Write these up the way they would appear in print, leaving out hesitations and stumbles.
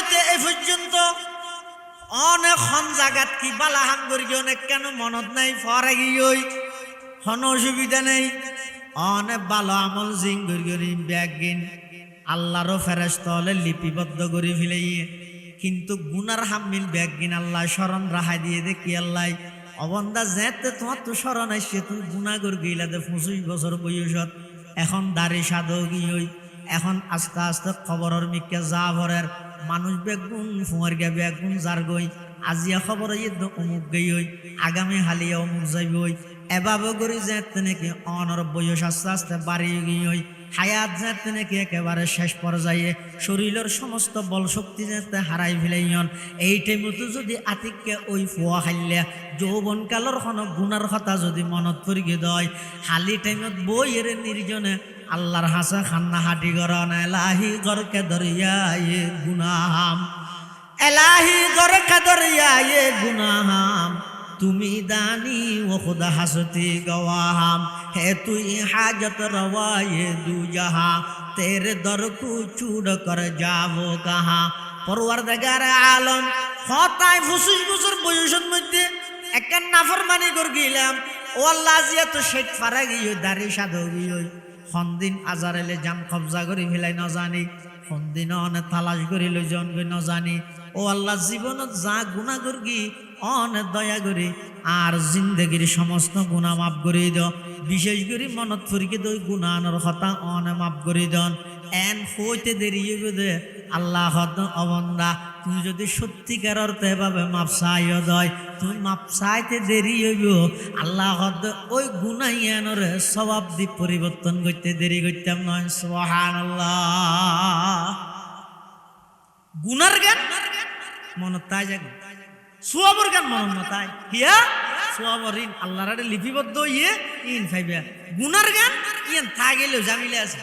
হইতে এ পর্যন্ত অনেক হন জাগাত কি বালা হাঙ্গরি অনেক কেন মনত নাই ফরে গিয়ে হন অসুবিধা নেই অনেক ভালো আমল জিঙ্গরি ব্যাগিন আল্লাহরও ফেরেশতা হলে লিপিবদ্ধ করে ফেলাইয়ে কিন্তু গুনার হামিল ব্যাগিন আল্লাহ স্মরণ রাহাই দিয়ে দেখি আল্লাহ অবন্দা যেতে তোমার তো স্মরণ আসছে তুমি গুনাগর গিলা দে 25 বছর বয়সত এখন দাড়ি সাধু গিয়ে এখন আস্তে আস্তে খবরের মিকে যা ভরের মানুষ বেগুন ফুয়ার গে বেগুন যার গই আজিয়া খবর অমুক গই আগামী হালিয়া অমুক যাইব এভাবে করি যেতে নাকি অনর বয়স আস্তে আস্তে বাড়িয়ে গিয়ে হায়াত যেতে নাকি একেবারে শেষ পর্যায়ে শরীরের সমস্ত বল শক্তি যেতে হারাই ফেলাইন এই টাইমতো যদি আতিককে ওই ফুয়া খাইলে যৌবন কালর খন গুণার কথা যদি মনত পড়িয়ে দেয় হালি টাইমত বইয়ের নির্জনে আল্লাহর হাসা খান্না হাটি গরন এলাহি গরকে দরিয়ায়ে গুনাহাম এলাহি গরকে দরিয়ায়ে গুনাহাম তুমি দানি ও খুদা হাসতি গওয়াহাম হে তুই হাজত রওয়ায়ে দু জাহা তেরে দর কু চুড় কর যাবো কাহা পরওয়ারদিগার আলম হতায় 25 বছর বয়সের মধ্যে একটা নাফরমানি করে গেলাম ও আল্লাহ জিয়া তো শেখ ফারা গিয়ে দাড়ি সাধু গিয়ে সন্দিন আজার এলে জাম কবজা করি ফেলাই নজানি সন্দিন অনেক তালাশ করি লই জন নজানি ও আল্লাহ জীবনত যা গুণা করগি অনেক দয়া করি আর জিন্দগির সমস্ত গুণা মাফ করে দিও বিশেষ করে মনত ফুরিকে দই গুণানোর কথা অনে মাফ করে দন এন হইতে দেরি দে আল্লাহ হদ অবন্দা তুমি যদি সত্যিকার অর্থে এভাবে মাপ চাইও দয় তুমি মাপ চাইতে দেরি হইব আল্লাহ হদ ওই গুনাইয়ানোর স্বভাব দি পরিবর্তন করতে দেরি করতাম নয় সুবহানাল্লাহ গুনার জ্ঞান মনত তাই যাক সুয়াবর গান মন তাই হিয়া সুয়াবরিন আল্লাহর লিপিবদ্ধ ইয়ে ইন ফাইবা গুনার গান ইন থা গেলেও জামিলে আছে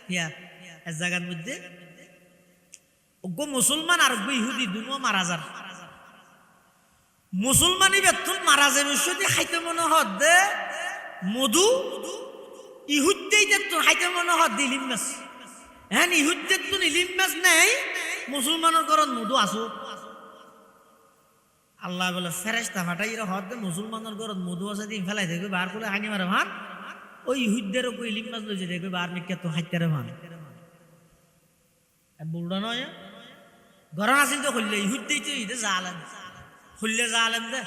হিয়া এক জায়গার মধ্যে ওগো মুসলমান আর গো ইহুদি দুনো মারা যার মুসলমানি বেতুন মারা যাবে যদি খাইতে মনে হদ দে মধু ইহুদ্দেই তো খাইতে মনে হদ দিলিম মাছ হ্যাঁ ইহুদ্দের তো ইলিম মাছ নেই মুসলমানের ঘরত মধু আসো আল্লাহ বলে ফেরেশতা ফাটাই হদ মুসলমানের ঘরত মধু আছে দিন ফেলাই দেখবে বার করে হানি মারে ভান ওই ইহুদ্দেরও কই ইলিম মাছ লইছে দেখবে বার মিকে তো খাইতে রে ভান বুড়া নয় ঘরন আসিল তো খুললে ইহুদ্দেই তো ইদে জালেম খুললে জালেম দে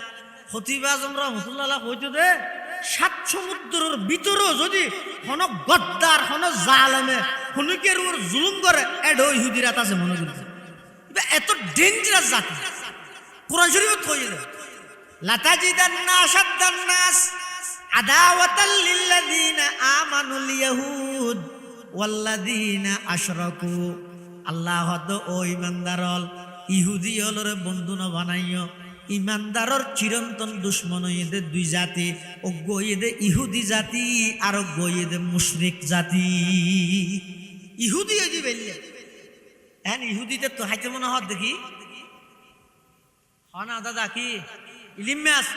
খতিবা জমরা রহমাতুল্লাহ কইতো দে 7 সমুদ্রের ভিতরও যদি কোন গদ্দার কোন জালেমে হুনুকের উপর জুলুম করে এড ইহুদিরাত আছে মনে করছে এত ডেঞ্জারাস জাতি কুরআন শরীফত কইলে লাতাজিদান্না আশাদ্দান নাস আদাওয়াতাল লিল্লাযিনা আমানুল ইয়াহুদ ওয়াল্লাযিনা আশরাকু আল্লাহ হদ ও ইমানদারল ইহুদি হলরে বন্ধু ন বানাইও ইমানদারর চিরন্তন দুশ্মন এদের দুই জাতি ও গইয়েদে ইহুদি জাতি আর গইয়েদে মুশরিক জাতি ইহুদি হইজি বেললে এন ইহুদিদের তো হাইতে মনে হদ দেখি হনা দাদা কি ইলিম মাস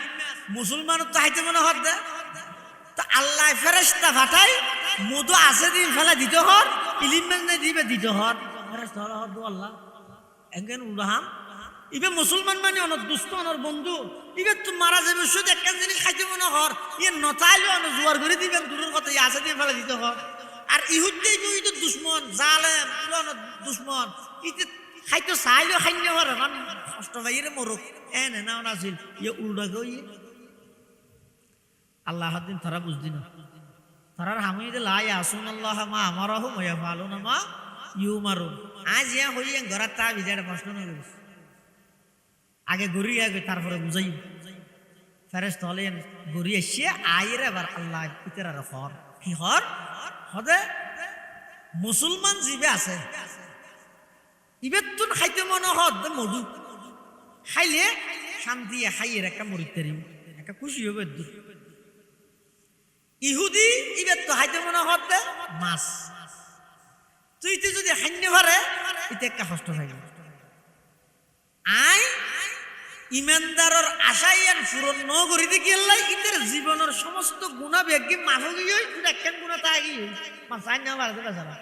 মুসলমানের তো হাইতে মনে হদ দে তো আল্লাহ ফেরেশতা ফাটাই মধু আছে দিন ফেলা দিতে হর ইলিম মাস নাই দিবে দিতে হর ফেরেশতা হদ আল্লাহ এঙ্গেন উড়াহাম ইবে মুসলমান মানে অনর দুষ্ট অনর বন্ধু ইবে তো মারা যাবে শুধু একটা জিনিস খাইতে মনে হর ইয়ে নতাইলে অন জোয়ার করে দিবেন দূরের কথা আছে দিয়ে ফেলা দিতে হর আর ইহুদ্দেই কই তো দুশমন জালেম পুরানো দুশমন ইতে খাইতো চাইলেও খাইন্য হর এখন কষ্ট ভাইরে মরক এনে না নাছিল ইয়ে উল্টা কই আল্লাহ দিন তারা বুঝদিন তারার হামিদে লাই আসুন আল্লাহ মা আমারহু ময়া ফালুনা মা ইউমারুন আজ ইয়া হইয়ে ঘরাত তা বিজাড়ে প্রশ্ন নগর আগে গড়ি আগে তারপরে বুঝাই ফেরেশতা হলেন গড়ি এসে আইরে আবার আল্লাহ ইতরার হর কি হর হদে মুসলমান জিবে আছে ইবেতুন খাইতে মনে হদ মধু খাইলে শান্তি খাইয়ের একটা মরিতারি একটা খুশি হবে ইহুদি ইবেত তো খাইতে মনে হদ মাছ তুই তুই যদি খাইতে পারে ইতে একটা কষ্ট থাকে আই ইমানদারর আশায়ান পূরণ ন করি দেখি আল্লাহ ইদের জীবনের সমস্ত গুনাহ বেগি মাফ হই একখান গুনাহ তাগি মাফাই না পারে বেচারা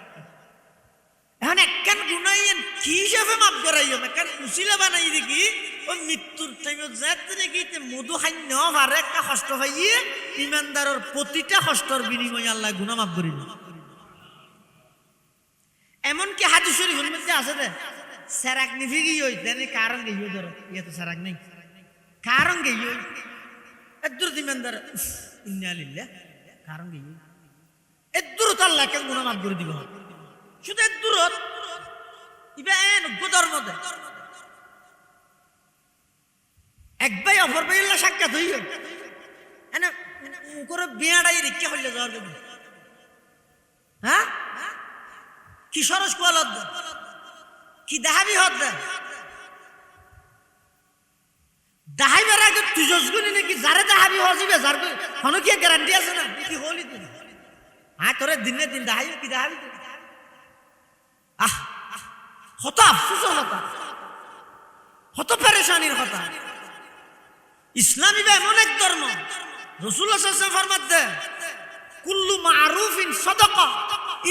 এখন একখান গুনাইয়েন কি হিসাবে মাপ করাইও একখান উচিলা বানাই দেখি ও মৃত্যুর টাইমত যাতে নাকি মধু খান্য পারে একটা কষ্ট পাইয়ে ইমানদারের প্রতিটা কষ্টর বিনিময়ে আল্লাহ গুনাহ মাফ করিব। এমনকি হাদিস শরীফের মধ্যে আছে দে সেরাক নিভি গিয়ে দেনে কারণ গিয়ে ধরো ইয়ে তো সেরাক নেই কারণ গিয়ে এদুর ইমানদার ইন্না লিল্লাহ কারণ গিয়ে এদুর তো আল্লাহ কেন গুনাহ মাফ করে দিব শুধু দূরত ইবেন গোদর মধ্যে এক ভাই অপর ভাই সাক্ষাৎ হইল এনে মুখর বিয়াটাই রিক্কা হইলে যাওয়ার জন্য হ্যাঁ কি সরস কোয়াল কি দাহাবি হদ দাহাইবার আগে তুজসগুনি নাকি যারে দাহাবি হজিবে যার কোনো কি গ্যারান্টি আছে না কি হলি তুই হ্যাঁ তোরে দিনে দিন দাহাই কি দাহাবি হত আফসোসের কথা হত পেরেশানির কথা। ইসলামী এমন এক ধর্ম রাসূলুল্লাহ সাল্লাল্লাহু আলাইহি ওয়াসাল্লাম ফরমাতে কুল্লু মারুফিন সাদাকা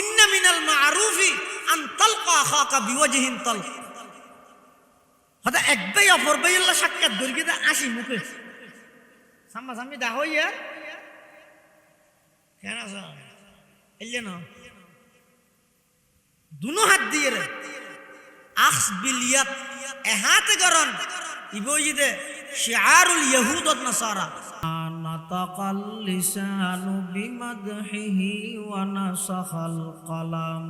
ইন্না মিনাল মারুফি আন তালকা আখাকা বিওয়াজহিন তালক। হতা এক ভাই অপর ভাই আল্লাহ সাক্ষাৎ দর্গি দা আসি মুখে সামনা সামনি দা হইয়া কেন আছে এলে না দুনো হাত দিয়ে রে আখস বিলিয়াত এহাতে গরন ইবইদে শিআরুল ইয়াহুদ ওয়ান নাসারা নাতাকাল লিসানু বিমাদহিহি ওয়া নাসাখাল কলাম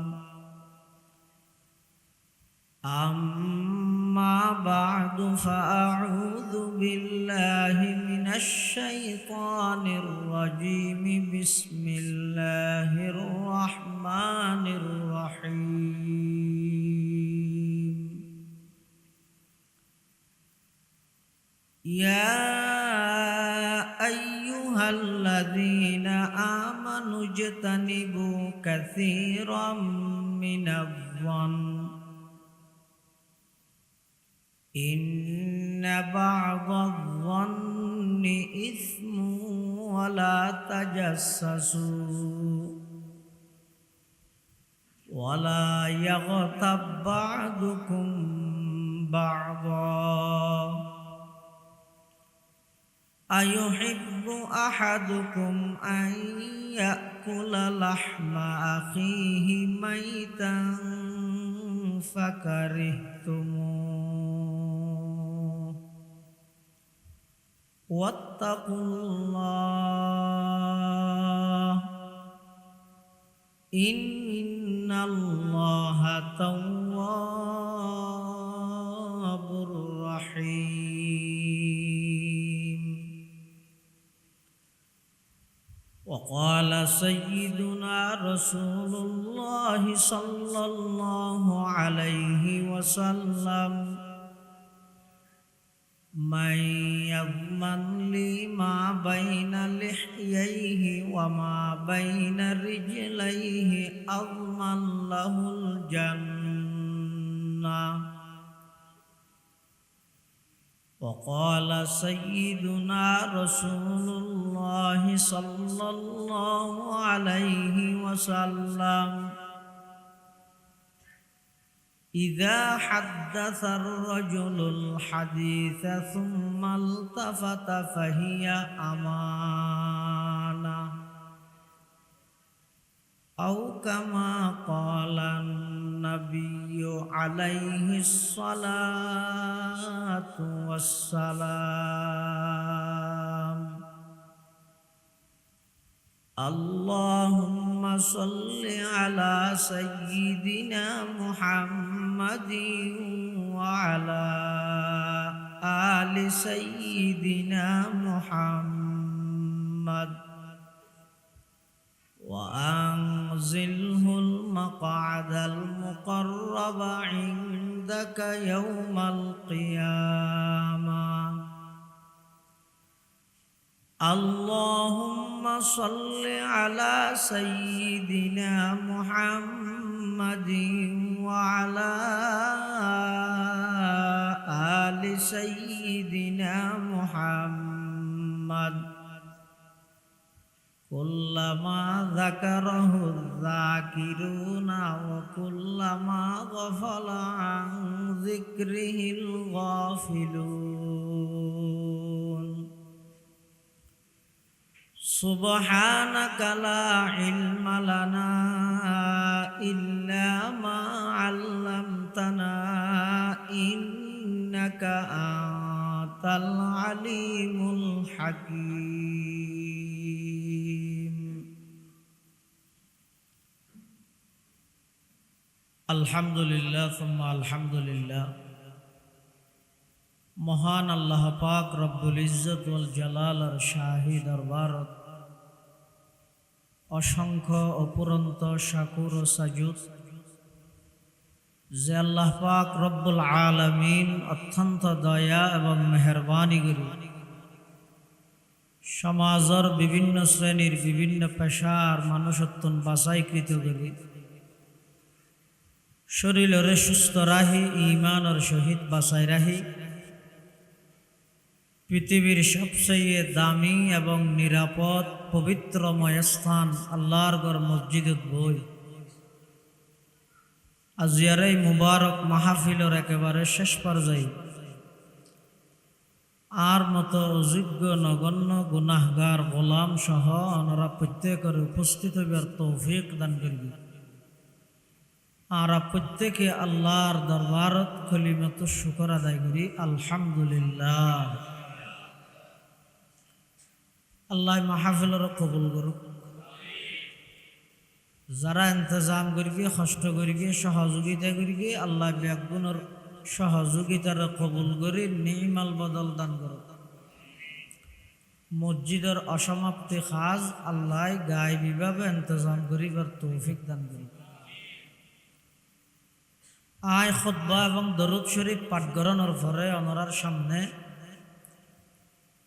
আম্মা বা'দু ফাআউযু বিল্লাহি মিনাশ শাইতানির রাজীম বিসমিল্লাহির রাহমানির রহিম ইয়া আইয়ুহাল্লাযীনা আমানু ইজতানিবু কাসীরাম মিনাজ-যন্ন ইন্না বা'দায-যন্নি ইসমুন ওয়া লা তাজাসসাসু ওয়া লা ইয়াগতাব বা'দুকুম বা'দা আইয়ুহিব্বু আহাদুকুম আন ইয়াকুলা লাহমা আখিহি মাইতান ফাকারিহতুমুহ ওয়াত্তাকুল্লাহ ইন্নাল্লাহা তাওয়াবুর রাহিম। وقال سيدنا رسول الله صلى الله عليه وسلم من يضمن لي ما بين لحييه وما بين رجليه أضمن له الجنة. وقال سيدنا رسول الله صلى الله عليه وسلم إذا حدث الرجل الحديث ثم التفت فهي أمانة أو كما قال النبي عليه الصلاة والسلام. اللهم صل على سيدنا محمد وعلى آل سيدنا محمد وأنزله المقعد المقرب عندك يوم القيامة. اللهم صل على سيدنا محمد وعلى آل سيدنا محمد কুল্লামা যাকারাহু যাকিরুনা ওয়া কুল্লামা গাফালা আন যিকরিহিল গাফিলুন সুবহানাকা লা ইলমা লানা ইল্লা মা 'আল্লামতানা ইন্নাকা আনতাল আলিমুল হাকীম। আলহামদুলিল্লাহ সুম্মা আলহামদুলিল্লাহ। মহান আল্লাহ পাক রব্বুল ইজ্জত ওয়াল জালালের শাহী দরবারত অসংখ্য অপুরন্ত শাকুর ও সাজুদ যে আল্লাহ পাক রব্বুল আলামিন অত্যন্ত দয়া এবং মেহরবানি করে সমাজের বিভিন্ন শ্রেণীর বিভিন্ন পেশার মানুষত্বন বাছাইকৃত করে শরীরে সুস্থ রাহি ঈমানের সহিত বাছাই রাহি পৃথিবীর সবচেয়ে দামি এবং নিরাপদ পবিত্রময় স্থান আল্লাহর ঘর মসজিদত বই আজিয়ার এই মুবারক মাহফিলের একেবারে শেষ পর্যায়ে আর মতো অযোগ্য নগণ্য গুনাহগার গোলাম সহ ওনারা প্রত্যেকের উপস্থিত হইবার তৌফিক দান করবি। আর প্রত্যেকে আল্লাহর দরবারত কলিমত শুকর আদায় করি আলহামদুলিল্লাহ। আল্লাহ মাহফিলের কবুল করুক। যারা ইন্তজাম করবি কষ্ট করবি সহযোগিতা করবি আল্লাহ ব্যাগুণের সহযোগিতার কবুল করে নিমাল বদল দান করুক। মসজিদের অসমাপ্তি কাজ আল্লাহ গায়বীভাবে ইন্তজাম করিবার তৌফিক দান করুক। আয় খুতবা এবং দরুদ শরীফ পাঠ করানোর পরে ওনার সামনে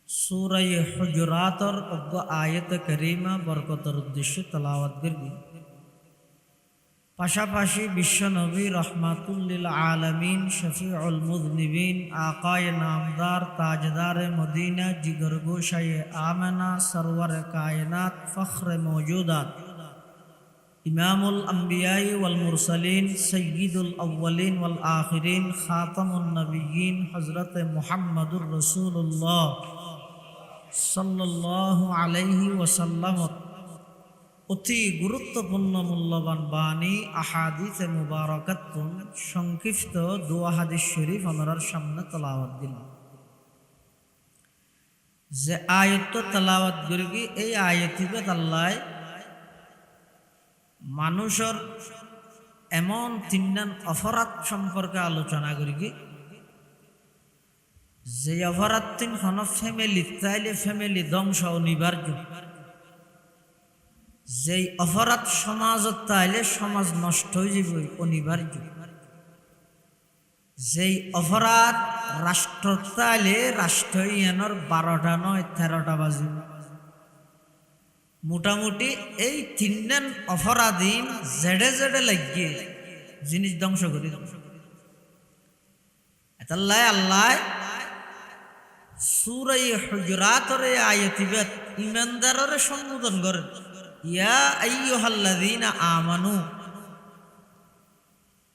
সূরা হুজুরাতের অজ্ঞ আয়াত কারীমা বরকতের উদ্দেশ্যে তেলাওয়াত করবি। পাশাপাশি বিশ্বনবী রহমাতুল লিল আলামিন শফিউল মুযনিবিন আকায়ে নামদার তাজদারে মদিনা জিগর গোশায়ে আমেনা সরওয়ারে কায়নাত ফখরে মওজুদাত ইমামুল আম্বিয়াই ওয়াল মুরসালিন সৈয়দুল আউয়ালিন ওয়াল আখিরিন খাতামুন নবিয়্যিন হযরত মুহাম্মদুর রাসূলুল্লাহ সাল্লাল্লাহু আলাইহি ওয়াসাল্লাম অতি গুরুত্বপূর্ণ মূল্যবান বাণী আহাদিসে মুবারাকাতুন সংক্ষিপ্ত দোয়া হাদিস শরীফ আমরার সামনে তেলাওয়াত দিল। যে আয়াত তেলাওয়াত করি এই আয়াতিবে আল্লাহ মানুষের এমন তিনজন অপরাধ সম্পর্কে আলোচনা করি যে অপরাধ তিন হন ফ্যামিলি তাইলে ফ্যামিলি ধ্বংস অনিবার্য। যেই অপরাধ সমাজত তাইলে সমাজ নষ্ট হয়ে যাবে অনিবার্য। যেই অপরাধ রাষ্ট্র তাইলে রাষ্ট্র এনর 12টা নয় 13টা বাজে। মোটামুটি এই তিনজন অপরাধীন জেডে জেডে লাগিয়ে জিনিস ধ্বংস করে আল্লাহ আল্লাহ সূরা হুজুরাতের আয়াতিবাত ঈমানদারের সম্বোধন করেন ইয়া আইয়ুহাল্লাযীনা আমানু।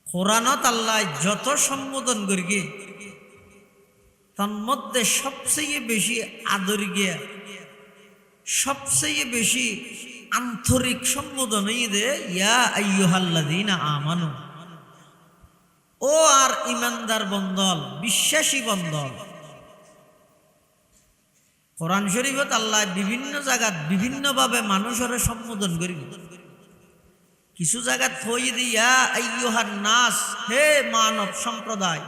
কোরআনত আল্লাহ যত সম্বোধন করি তার মধ্যে সবচেয়ে বেশি আদর গিয়া সবচেয়ে বেশি আন্তরিক সম্বোধন দে ইয়া আইয়ুহাল্লাযীনা আমানু। ও আর ঈমানদার বন্দল বিশ্বাসী বন্দল। কোরআন শরীফত আল্লাহ বিভিন্ন জায়গাত বিভিন্নভাবে মানুষের সম্বোধন করি। কিছু জায়গাত থই দিয়া আইয়ুহান নাস হে মানব সম্প্রদায়,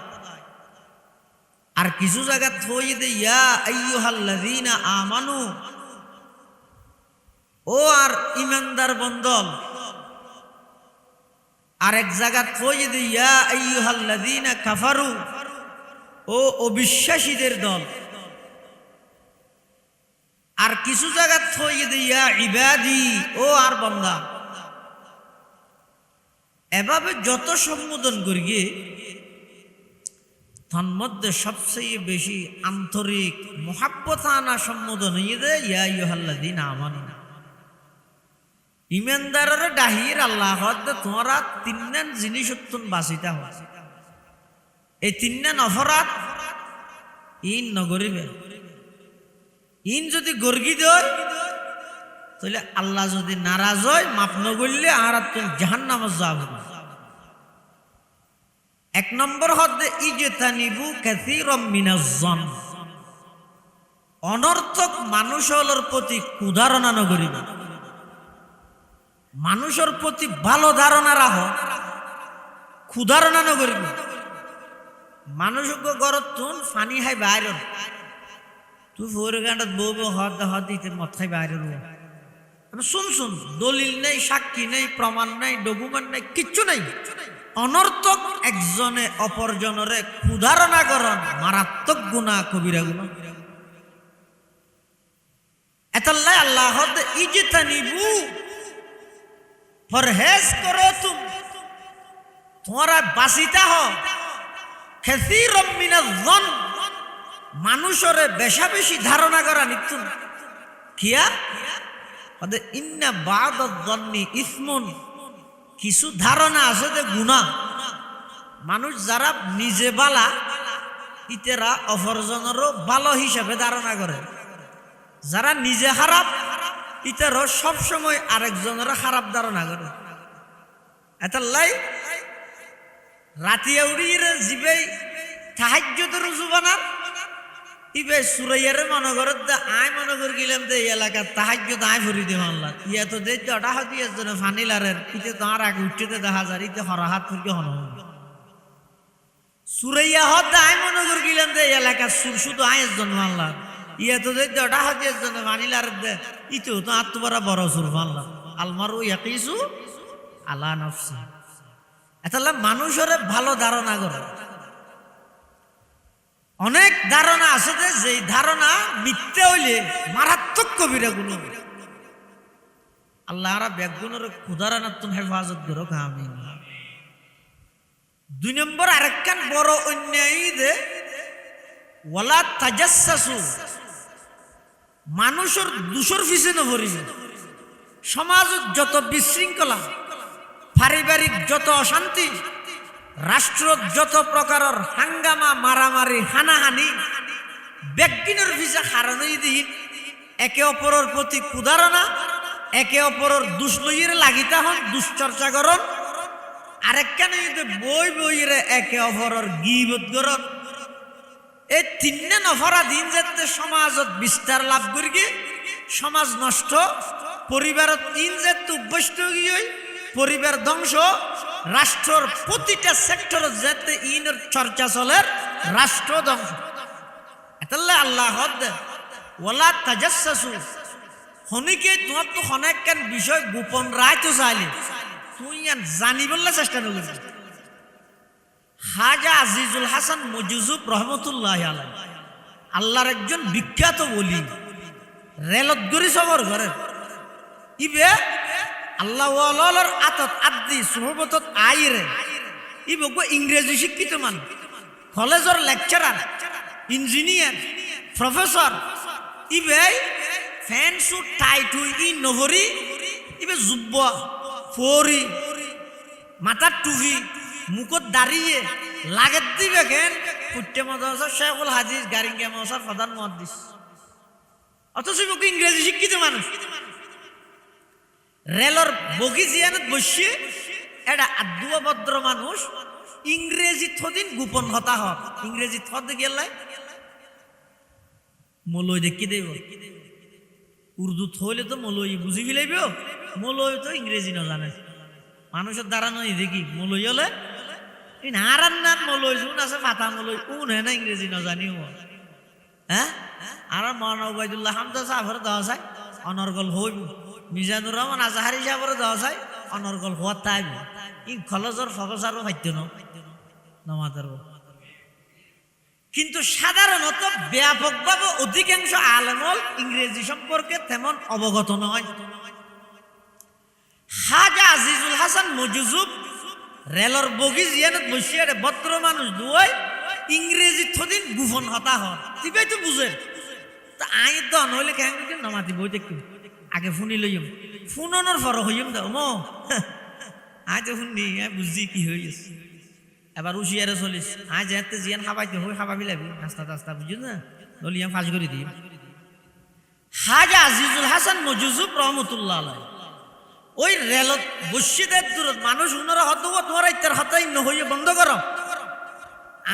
আর কিছু জায়গাত থই দিয়া আইয়ুহাল্লাযীনা আমানু ও আর ঈমানদার বন্দল। আর এক জায়গা থই দিয়া আইয়ুহাল্লাযীনা কাফারু ও অবিশ্বাসীদের দল। আর কিছু জায়গা থই দিয়া ইবাদি ও আর বান্দা। এভাবে যত সম্বোধন করি তার মধ্যে সবচেয়ে বেশি আন্তরিক মুহাব্বত আনা সম্বোধন ইয়া আইয়ুহাল্লাযীনা আমানু। ইমানদারের ডাহির আল্লাহ তোমরা তিনজন জিনিস বাঁচিতা হয়। এই তিনজন অপরাধ ইন নগরিবে। ইন যদি গর্গি দেয় তাহলে আল্লাহ যদি নারাজ হয় মাফ নগরলে আর তুমি জাহান্নামে যাবে। এক নম্বর হচ্ছে ইজতানিবু কাসীরাম মিনাজ জন, অনর্থক মানুষের প্রতি কুধারণা নগরিবে। মানুষের প্রতি ভালো ধারণা রাখো, ক্ষুধারণা নগরিবে। মানুষকে গরত তুন ফানি খাই বাইর তুই ফোর গান্ডত বউ বউ হদ দিতে মত খাই বাইর শুন শুন, দলিল নেই, সাক্ষী নেই, প্রমাণ নেই, ডকুমেন্ট নেই, কিচ্ছু নেই। অনর্থক একজনে অপরজনরে ক্ষুধারণা করন মারাত্মক গুনাহ, কবিরা গুনাহ। এতাল্লাই আল্লাহ ইজতানিবু, পরহেজ করো তোমরা বাঁচিতা হ কাসীরাম মিনাজ জন, মানুষরে বেশা বেশি ধারণা করা নিত্য কিয়া ইন্না বা'দাজ যন্নি ইসমুন, কিছু ধারণা আছে যে গুনাহ। মানুষ যারা নিজে বালা ইতেরা অপরজনেরও ভালো হিসাবে ধারণা করে, যারা নিজে খারাপ ইতেরও সবসময় আরেকজনের খারাপ ধারণা করে। এতাল্লাই রাতিয়া উড়িয়ে জিবে তাহাজ্জুদের রুজু বানার ইবে সুরাইয়ারে মনে করত দে আয় মনে করে গেলাম যে এই এলাকার তাহাজ্জুদ আয় ভরি দে মানলা ইয়া তো দে জটা হাতি একজন ফানিলারের ইতে তার আগে উঠতে দেখা যায় ইতে হরাহাত ফুলকে হন সুরাইয়া হদ আয় মনে করে গেলাম যে এই এলাকার সুর শুধু আয় একজন মানলা ইয়া তো দে জটা হাতি একজন ফানিলারের দে ইতেও তো আত্মবারা বড় সুর মানলা আলমারু ইয়াকিসু আলা নফসি। এতাল্লা মানুষের ভালো ধারণা করে। অনেক ধারণা আছে যে ধারণা মিথ্যে হইলে মারাত্মক কবিরা গুণ। আল্লাহ ব্যাগুনের ক্ষুধারানাত্ম হেফাজত করো আমিন। 2 নম্বর আরেকখান বড় অন্যায় দে ওয়ালা তাজাসসু, মানুষের দোষের পিছনে ভরিবে। সমাজত যত বিশৃঙ্খলা, পারিবারিক যত অশান্তি, রাষ্ট্র যত প্রকারের হাঙ্গামা, মারামারি, হানাহানি, ব্যক্তিনের ভিসা হারানোই দিন একে অপরের প্রতি কুধারণা, একে অপরের দুষ লইয়ের লাগিতা হন, দুশ্চর্চা করন, আরেকখানে বই বইরে একে অপরের গীবত করন। এই 3 অপরাধ দিন যাতে সমাজত বিস্তার লাভ করি, সমাজ নষ্ট, পরিবারত ইন যাতে অভ্যস্ত গিয়ে পরিবার ধ্বংস, রাষ্ট্রের প্রতিটা সেক্টর যাতে ইনের চর্চা চলে, রাষ্ট্র ধ্বংস। এতাল্লা আল্লাহ ওয়ালা তাজাসসু, হনিকে তোমার তো অনেকখান বিষয় গোপন রায় তো চাইলে তুই জানি বললে চেষ্টা করবি। খাজা আজিজুল হাসান মজুজুব রহমতুল্লাহ আলাইহি আল্লাহর একজন বিখ্যাত ওলি, রেলত গড়ি সবর ঘরে ইবে আল্লাহ ওয়ালার আতত আদি সুহবতত আইরে ইবগ ইংরেজি শিক্ষিত মান, কলেজের লেকচারার, ইঞ্জিনিয়ার, প্রফেসর। ইবে ফ্যান সুট টাইট হই ই নহরি ইবে জুব্ব ফরি মাথার টুপি মুখত দাঁড়িয়ে লাগেত দিবে কেন পুট্টে মাদ্রাসা শেখুল হাদিস গারিঙ্গা মাদ্রাসার প্রধান মুহাদ্দিস, অথচ ইংরেজি শিক্ষিত মানুষ। রেলর বগি জিয়ানত বসিয়ে এটা আদুয়া ভদ্র মানুষ ইংরেজি থদিন গোপন হতা হক, ইংরেজি থদ গেলে মলই দেখি দেব, উর্দু থইলে তো মলই বুঝি ফেলাইব, মলই তো ইংরেজি না জানে মানুষের দাঁড়ানো দেখি মলই হলে নারান নান মলই শুন আছে ফাতা মলই কোন হে না ইংরেজি না জানিও। হ্যাঁ আর মৌলানা ওবায়দুল্লাহ হামদা সাহেবের দেওয়া যায় অনর্গল হইব, মিজানুর রহমান আজাহারি সাহেবের দেওয়া যায় অনর্গল হওয়ার তাই ই কলেজের প্রফেসরও পাইত নমাতার। কিন্তু সাধারণত ব্যাপকভাবে অধিকাংশ আলেমল ইংরেজি সম্পর্কে তেমন অবগত নয়। খাজা আজিজুল হাসান মজুজুব রেলর বগি জিয়ানত বসিয়ে ভদ্র মানুষ দুই ইংরেজি থদিন গোপন হতা হয় তিবাই তো বুঝে তা আই দন হইলে কেন নামাতি বই দেখি আগে শুনি লইম ফোনর ফর হইম দাও মো আজ শুনি বুঝি কি হয়েছে এবার উশিয়ারে চলিস আজ যেতে জিয়ান খাবাইতে হই খাবা বিলাবি নাস্তা টাস্তা বুঝি না নলিয়া ফাঁস করে দিই হাজা আজিজুল হাসান মজুজুব রহমতুল্লাহ আলাই ওই রেলত বসিদের দূরত মানুষ উনারা হত তোমার ইত্যার হতাই নহইয়ে বন্ধ করো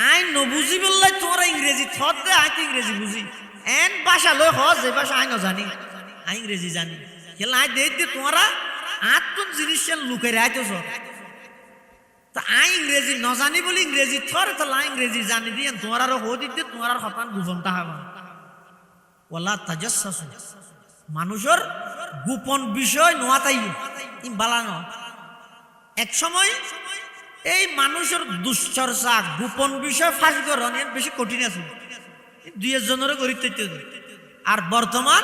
আই নবুঝি বললাই তোমরা ইংরেজি থত দে আই তো ইংরেজি বুঝি এন ভাষা লই হজ যে ভাষা আই জানি আই ইংরেজি জানি খেলা আই দেখ দে তোমরা আত্মন জিনিস লুকে রাইতেছ তা আই ইংরেজি ন জানি বলি ইংরেজি থর তো লাই ইংরেজি জানি দিয়ে তোমরা হো দিতে তোমরা হতান গোপন তাহাবা ওলা তাজাসসু মানুষের গোপন বিষয় নোয়াতাই ই বালানো এক সময় এই মানুষের দুশ্চর্চা গোপন বিষয় ফাঁস করন এর বেশি কঠিন আছে দুই একজনের গরিব আর বর্তমান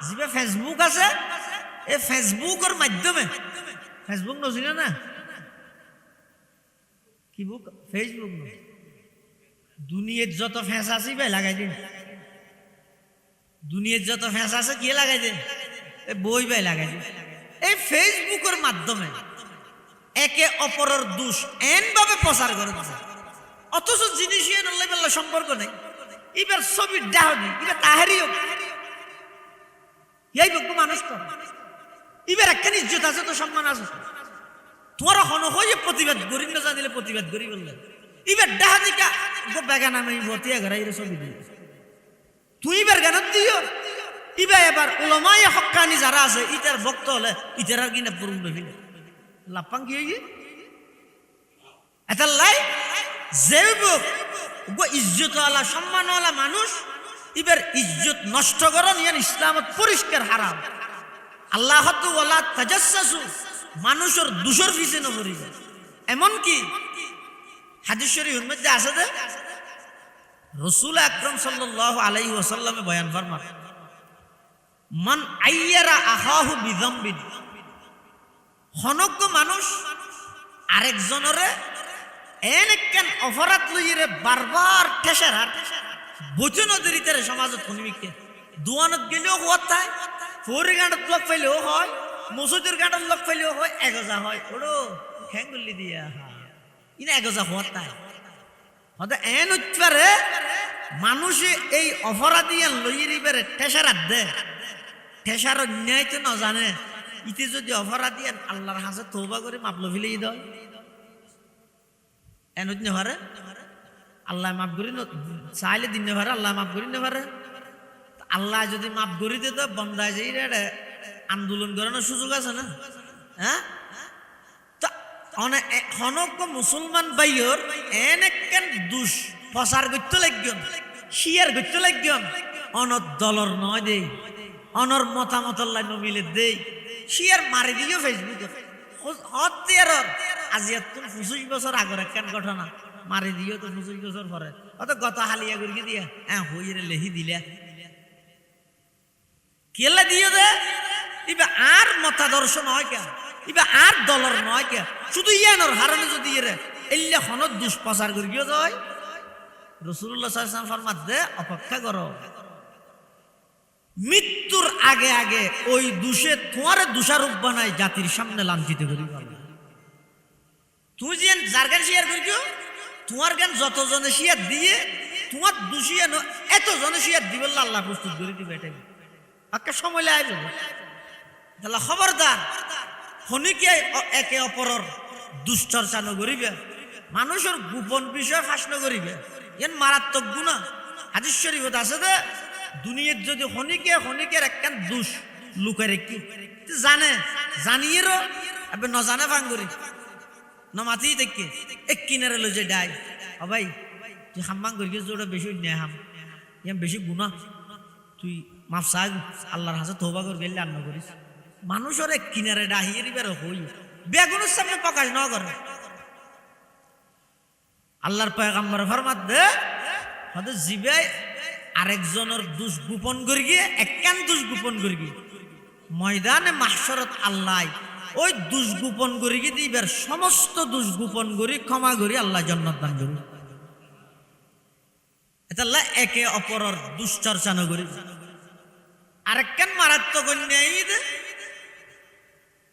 যে ফেসবুক আছে এই ফেসবুকের মাধ্যমে ফেসবুক নছিলেন না কি বুক ফেসবুক দুনিয়ার যত ফেঁস আছে ভাই লাগাই দিন দুনিয়ার যত ফেঁস আছে কি লাগাই দিন বই ভাই লাগাই দিন এই ফেসবুকের মাধ্যমে একে অপরের দোষ এন ভাবে প্রচার করে দিচ্ছে অথচ জিনিস সম্পর্ক নেই এবার ছবি ডাহনি এবার তাহারি এই বক্তব্য মানুষ তো এবার একখানি ইজ্জত আছে তো সম্মান আছে তোমরা হন হয়ে প্রতিবাদ করি না জানিলে প্রতিবাদ করি বললে এবার ডাহানিকা বেগান আমি ভর্তিয়া ঘরাই ছবি দিয়ে তুই এবার গান দিও এবার এবার ওলামায়ে হক্কানি যারা আছে ইটার ভক্ত হলে ইটার কিনা পূরণ দেবে লাপাং কি হয়ে এটা লাই যে ইজ্জতওয়ালা সম্মানওয়ালা মানুষ এবার ইজ্জত নষ্ট করেন ইয়ান ইসলামত পরিষ্কার হারাম আল্লাহ তো ওয়ালা তাজাসসু মানুষের দোষের পিছনে পড়ি যায় এমনকি হাদিস শরীফের মধ্যে আছে যে রাসূল আকরাম সাল্লাল্লাহু আলাইহি ওয়াসাল্লামে বয়ান ফরমান মান আইয়ারা আখাহু বিযামবিন হনজ্ঞ মানুষ আরেকজনরে এনেকেন অপরাধ লইরে বারবার ঠেসার বচন দরিতারে সমাজত কনিমিকে দুয়ানত গেলেও হতায় ফোরে গাঁটত লগ পাইলেও হয় মসজিদের গাঁটত লগ পাইলেও হয় এগজা হয় ওড়ো ঠ্যাঙ্গুলি দিয়া ইনা এগজা হতায় হতে এন উচ্চারে মানুষে এই অপরাধী লইরিবারে ঠেসারাত দে ঠেসার অন্যায় তো না জানে ইতে যদি অপরাধী আল্লাহর হাতে তওবা করে মাপ লভিলেই দাও এনত নেভারে আল্লাহ মাফ করি চাইলে দিন নেভারে আল্লাহ মাফ করি নেভারে আল্লাহ যদি মাফ করি দে তো বন্দায় যাই রে আন্দোলন করানোর সুযোগ আছে না হ্যাঁ অনেক হনজ্ঞ মুসলমান বাইর এনেকেন দুষ প্রচার করতে লাগবেন শিয়ার করতে লাগবেন অনর দলর নয় দেই অনর মতামত নমিলে দেই শিয়ার মারি দিও ফেসবুকে আজি তুমি 25 বছর আগর একখান ঘটনা মারি দিও তো 25 বছর পরে অত গত হালিয়া গুরকি দিয়া হ্যাঁ হইরে লেহি দিলা কেলা দিও দে ইবা আর মতাদর্শ নয় কেন ইবা আর দলর নয় কেন শুধু ইয়ানোর হারানো যদি এরে এল্লা হনত দুষ্প্রচার করি গিয়ে যায় রাসূলুল্লাহ সাল্লাল্লাহু আলাইহি ওয়াসাল্লাম ফরমাত দে অপেক্ষা করো মৃত্যুর আগে আগে ওই দোষে তোমার দোষারোপ বানায় জাতির সামনে লাঞ্ছিত করি তুই যে যার গান শেয়ার করি তোমার গান যতজনে শেয়ার দিয়ে তোমার দোষী এত জনে শেয়ার দিবে আল্লাহ প্রস্তুত করে দিবে এটাই একটা সময় লাগবে তাহলে খবরদার খনিকে একে অপরের দুশ্চর্চা নগরিবে মানুষের গোপন বিষয় ফাঁস নগরিবে এর মারাত্মক গুণা হাদিস শরীফত আছে যে দুনিয়ার যদি খনিকের একখান দুষ লুকে রেখি জানে জানিয়েরও এবার ন জানে ভাঙ্গুরি ন মাতি দেখে এক কিনারে লো যে ডাই ও ভাই তুই হাম্বাং করি ওটা বেশি অন্যায় হাম ইয়াম বেশি গুণা তুই মাফ চাই আল্লাহর হাতে তওবা করে গেলে আন্ন করিস মানুষের এক কিনারে ডাহিয়ে দিবার হই বেগুনের সামনে প্রকাশ ন করে আল্লাহর পয়গম্বর ফরমাত দে হয়তো জিবে আরেকজনের দোষ গোপন করি গিয়ে একখান দোষ গোপন করি গিয়ে ময়দানে মাহশরত আল্লাহ ওই দোষ গোপন করি গিয়ে দিবার সমস্ত দোষ গোপন করি ক্ষমা করি আল্লাহ জান্নাত দান করি এটা একে অপরের দুশ্চর্চা নগরী আরেকখান মারাত্মক অন্যায়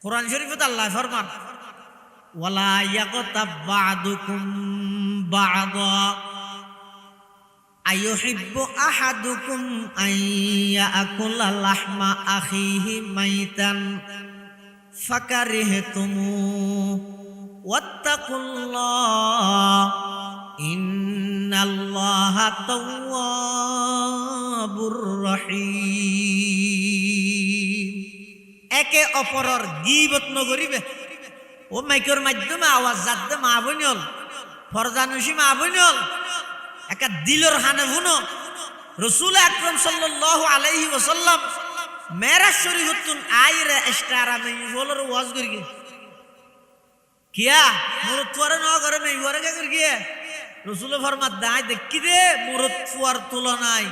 কোরআন শরীফে আল্লাহ ফরমান ওয়ালা ইয়াগতাব বা'দুকুম বা'দা আইয়ুহিব্বু আহাদুকুম আন ইয়াকুলা লাহমা আখিহি মাইতান ফাকারিহতুমু ওয়াত্তাকুল্লাহ ইন্নাল্লাহা তাওয়াবুর রহিম। একে অপরের গীবত নগরিবে। ও মাইকের মাধ্যমে আওয়াজ যাতে মা বইনল ফরজানুসি মা বইনল একা দিলর হানে ভুনো রাসূল আকরাম সাল্লাল্লাহু আলাইহি ওয়াসাল্লাম মেরাজ শরীফতুন আইরে ইস্তারা মে বলর ওয়াজ করি কিয়া মুরত তোরে ন করে মে ওরে কে করি গিয়ে রাসূল ফরমাত দাই দেখি দে মুরত ফুয়ার তুলনায়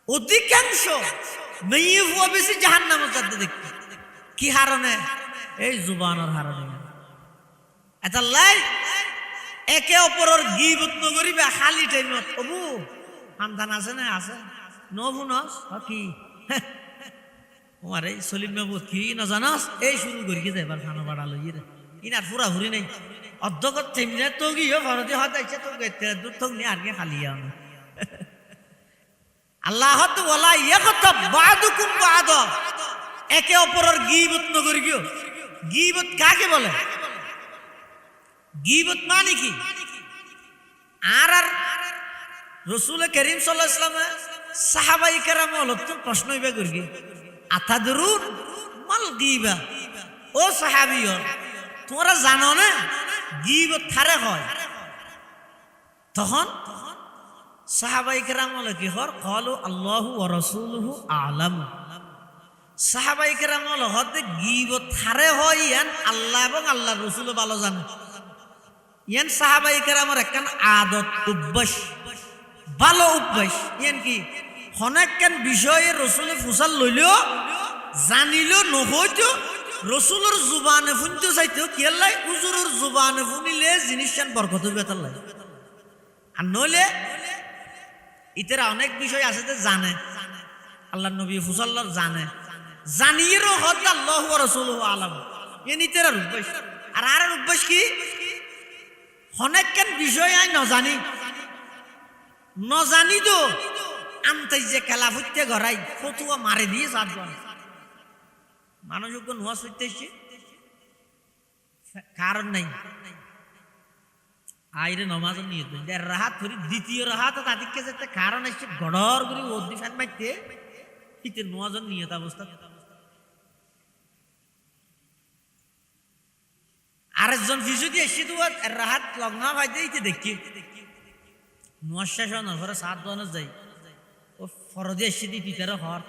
অধিকাংশ মেয়ে ফুয়া বেশি জাহান্নামে যাতে দেখি কি হারনে এই জুবানের হারনে এটা লাই একে অপরের গীবত নগরিবে খালি টাইমত অবু সন্তান আছে না আছে নবুনস কি তোমার এই সলিম নবু কি না জানাস এই শুরু করি গিয়ে এবার খানা বাড়া লই রে ইনার পুরা ঘুরি নাই অধ্যকত থেমনে তো গিয়ে ভারতে হতে ইচ্ছা তো গেতে দূর তো নি আর কে খালি আমি আল্লাহ তো ওয়ালা ইয়াকতাব বা'দুকুম বা'দা একে অপরের গীবত নগরি গিয়ে গীবত কাকে বলে গীবত মানে কি আর রাসূল করিম সাল্লাল্লাহু আলাইহি ওয়াসাল্লাম সাহাবায়ে কেরাম হলতো প্রশ্ন হইবে করি আতাদরুন মাল গীবা ও সাহাবীও তোমরা জানো না গীবত কারে হয় তখন সাহাবায়ে কেরাম বলে কি হর ক্বালু আল্লাহু ওয়া রাসূলুহু আ'লাম সাহাবায়ে কেরাম বলে হতে গীবত কারে হয় ইয়ান আল্লাহ এবং আল্লাহর রাসূল ভালো জানে ইয়ান সাহাবায়ে কেরামের একখান আদত অভ্যাস ভালো অভ্যাস ইয়ান কি হনেকখান বিষয়ে রাসূল ফুসাল লইলেও জানিলেও নহইতো রাসূলের জুবানে শুনতে চাইতো কি আল্লাহ হুজুরের জুবানে শুনিলে জিনিসটান বরকত হইবে তাল্লাহ আর নইলে ইতারা অনেক বিষয় আছে যে জানে আল্লাহর নবী ফুসাল্লাহ জানে জানিয়েরও হদ আল্লাহু ওয়া রাসূলুহু আ'লাম ইয়ান ইতারার অভ্যাস আর অভ্যাস কি অনেকখান বিষয় আই নজানি তো আনতে যে খেলা ফুটতে ঘরাই ফতুয়া মারে দিয়ে সাতজন মানুষকে নোয়া সইতেছে কারণ নাই আইরে নমাজ নিয়ে রাহাত ধরি দ্বিতীয় রাহাত তাদেরকে যেতে কারণ এসছে গড়র করে ওদি ফ্যান মারতে ইতে নোয়াজন নিয়ে অবস্থা আরেকজন ফিজু দিয়ে এসে তো রাহাত লগ্ন ভাইতে ইতে দেখি নোয়ার শেষ হওয়ার 7 দোয়ানো যাই ও ফরদে এসে দিই পিতারা হর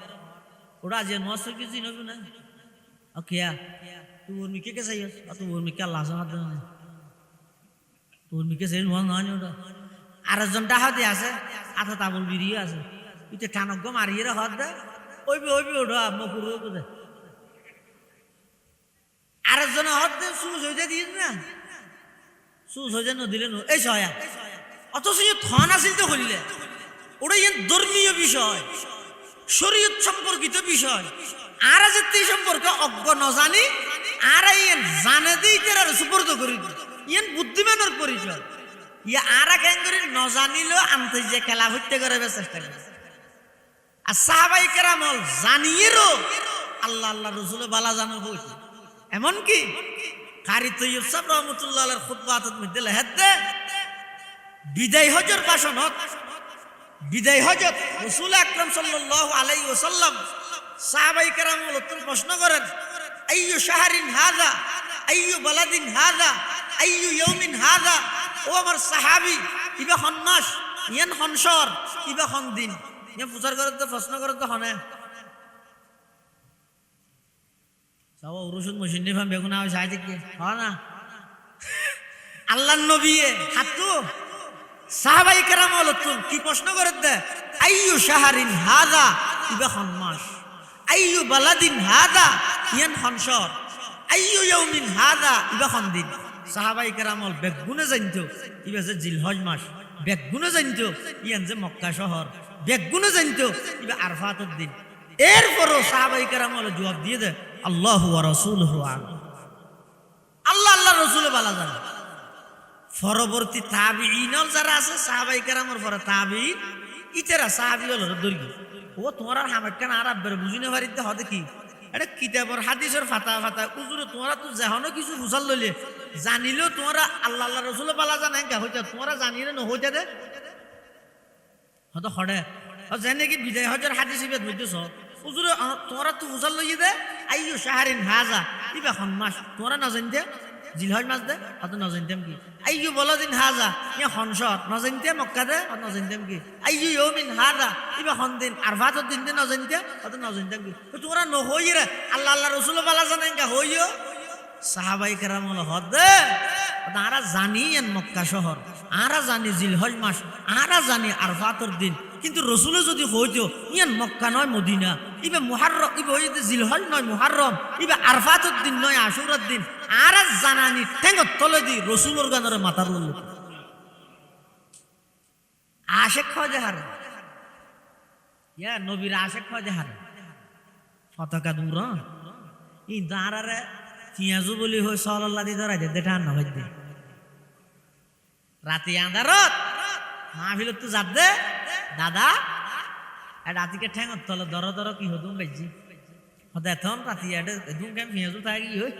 ওরা যে নোয়ার সঙ্গে চিনবি না ও কিয়া তুই ওর মিকে কে চাই তুই ওর মিকে আল্লাহ হাত দেয় তোর মিকে চাই নোয়া নয় ওটা আরেকজন ডাহা দিয়ে আছে আথা তাবল বিরিয়ে আছে ইতে টানক মারিয়ে হর দে ওইবি ওটা মকুর দে আরেকজন হতে সুজ হয়ে দিস না সুজ হয়ে নদিলে এই সয়া অথচ থন আসিল তো হইলে ওটা ইয়ে ধর্মীয় বিষয় শরীয়ত সম্পর্কিত বিষয় আর যে সম্পর্কে অজ্ঞ নজানি আর ইয়েন জানে দিই তার সুপর্দ করি ইয়েন বুদ্ধিমানের পরিচয় ইয়ে আর কেন করে নজানিলেও আনতে যে খেলা হত্যা করে চেষ্টা করে আর সাহাবায়ে কেরাম জানিয়েরও আল্লাহ আল্লাহ রাসূলের বালা জানো হইছে এমনকি কারি তৈয়ব সাহেব রহমতুল্লাহ আলাইহির খুতবাতের মধ্যে লেখে বিদায় হজের ভাষণত বিদায় হজত রাসূল আকরাম সাল্লাল্লাহু আলাইহি ওয়াসাল্লাম সাহাবায়ে কেরাম প্রশ্ন করেন আইয়ু শাহরিন হাযা আইয়ু বালাদিন হাযা আইয়ু ইয়াউমিন হাযা ও আমার সাহাবী ইবা খন মাস ইয়ান হনসর ইবা খন দিন ইয়া প্রচার করতে প্রশ্ন করতে হনে সাওয়া উরুসুন মশিনি ফাম বেগুন আও সাইতে কি হয় না আল্লাহর নবী হাতু সাহাবায়ে কেরাম হলতুন কি প্রশ্ন করতে আইয়ু শাহরিন হাযা ইবা খন মাস আইয়ু বালাদিন হাযা ইয়ান হনসর আইয়ু ইয়াউমিন হাযা ইবা খন দিন সাহাবায়ে কেরাম বেগুনে জানতো ইবা যে জিলহজ মাস বেগুনে জানতো ইয়ান যে মক্কা শহর বেগুনে জানতো ইবা আরফাতের দিন এরপরও সাহাবায়ে কেরাম জবাব দিয়ে দে আল্লাহু ওয়া রাসূলুহু আ'লাম। আল্লাহ আল্লাহ রসুলে বালা জানে। পরবর্তী তাবিঈনল যারা আছে সাহাবায়ে কেরামের পরে তাবিঈন ইতারা সাহাবী হলো দৈর্ঘ্য ও তোমার আর হামাক্কান আরব বের বুঝিনে পারিতে হদে কি এটা কিতাবের হাদিসের ফাতা ফাতা উজুরে তোমরা তো যেহনো কিছু বুঝাল লইলে জানিলেও তোমরা আল্লাহ আল্লাহ রসুলে বালা জানে কা হইতা তোমরা জানিলে ন হইতা দে হয়তো হড়ে জানে কি বিদায় হজের হাদিস ইবাদ বুঝতেছ উজুরে তোমরা তো বুঝাল লইয়ে দে আইয়ু শাহরিন হাজা ইবা খন মাস তোমরা না জানতে জিলহজ মাস দে অত না জানতাম কি আইয়ু বলদিন হাজা ইয়া খনসর না জানতে মক্কা দে অত না জানতাম কি আইয়ু ইয়াউমিন হাজা ইবা খন দিন আরফাত দিন দে না জানতে অত না জানতাম কি তো তোমরা ন হইরে আল্লাহ আল্লাহ রাসূল বালা জানেন কা হইও সাহাবায়ে কেরাম হলো হদে তারা জানিয়েন মক্কা শহর আরা জানি জিলহজ মাস আরা জানি আরফাতর দিন কিন্তু রসুলে যদি হইতো ইয়ান মক্কা নয় মদিনা ইবে মুহাররম ইবে হইতে জিলহজ নয় মুহাররম ইবে আরফাতর দিন নয় আশুরার দিন আরা জানানি ঠেঙ্গত তলে দি রসুলের গানরে মাথার উল্ল আশেক খোঁজে হারে ইয়া নবীর আশেক খোঁজে হারে পতাকা দূর ই দাঁড়ারে পিঁয়াজু বলি হই সাল্লাল্লাহু আলাইহি ধরাই দে দেটা না হই দে রাতে আন্ধারত মাহফিলত তো যাত দে দাদা রাতিকে ঠেঙত তলে দর দর কি হদুম বেজি হদে এখন রাতি আডে দুম কেন পিঁয়াজু থাকি হই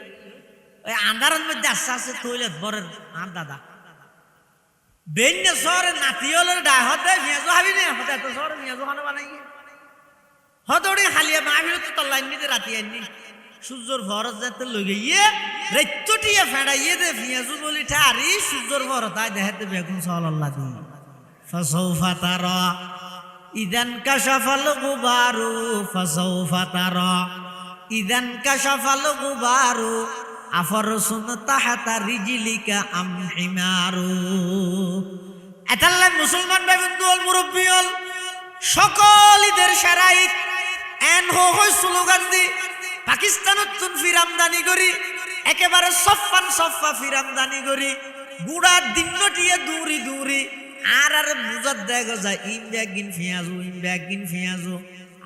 ওই আন্ধারের মধ্যে আস্তে আস্তে তৈলত বরের আর দাদা বেন্যে শহরে নাতিয়লের ডায় হতে পিঁয়াজু হাবি নে হতে এত শহরে পিঁয়াজু খানো বানাই হদৌড়ি হালিয়া মাহফিলত তো তল্লাই নিতে রাতি আনি সূর্যর ভরত যাতে লগে ইয়ে রেত্তটিয়ে ফেড়াইয়ে দে পিঁয়াজু বলি ঠারি সূর্যর ভরত আয় দেখাতে বেগুন সাল্লাল্লাহু আলাইহি ফাসাউফা তারা ইদান কাশাফাল গুবারু ফাসাউফা তারা ইদান কাশাফাল গুবারু আফরসুন তাহাতা রিজলিকা আম হিমারু এতাল্লাহ মুসলমান ভাই বন্ধু হল মুরব্বী হল সকল ঈদের সারাইত এন হই স্লোগান দি পাকিস্তানত তুন ফিরামদানি করি একেবারে সফা ফিরামদানি করি গুড়া দিনটিয়ে দূরি দূরি আর বুঝাত দেখা যায় ইন ব্যাগিন ফিয়াজু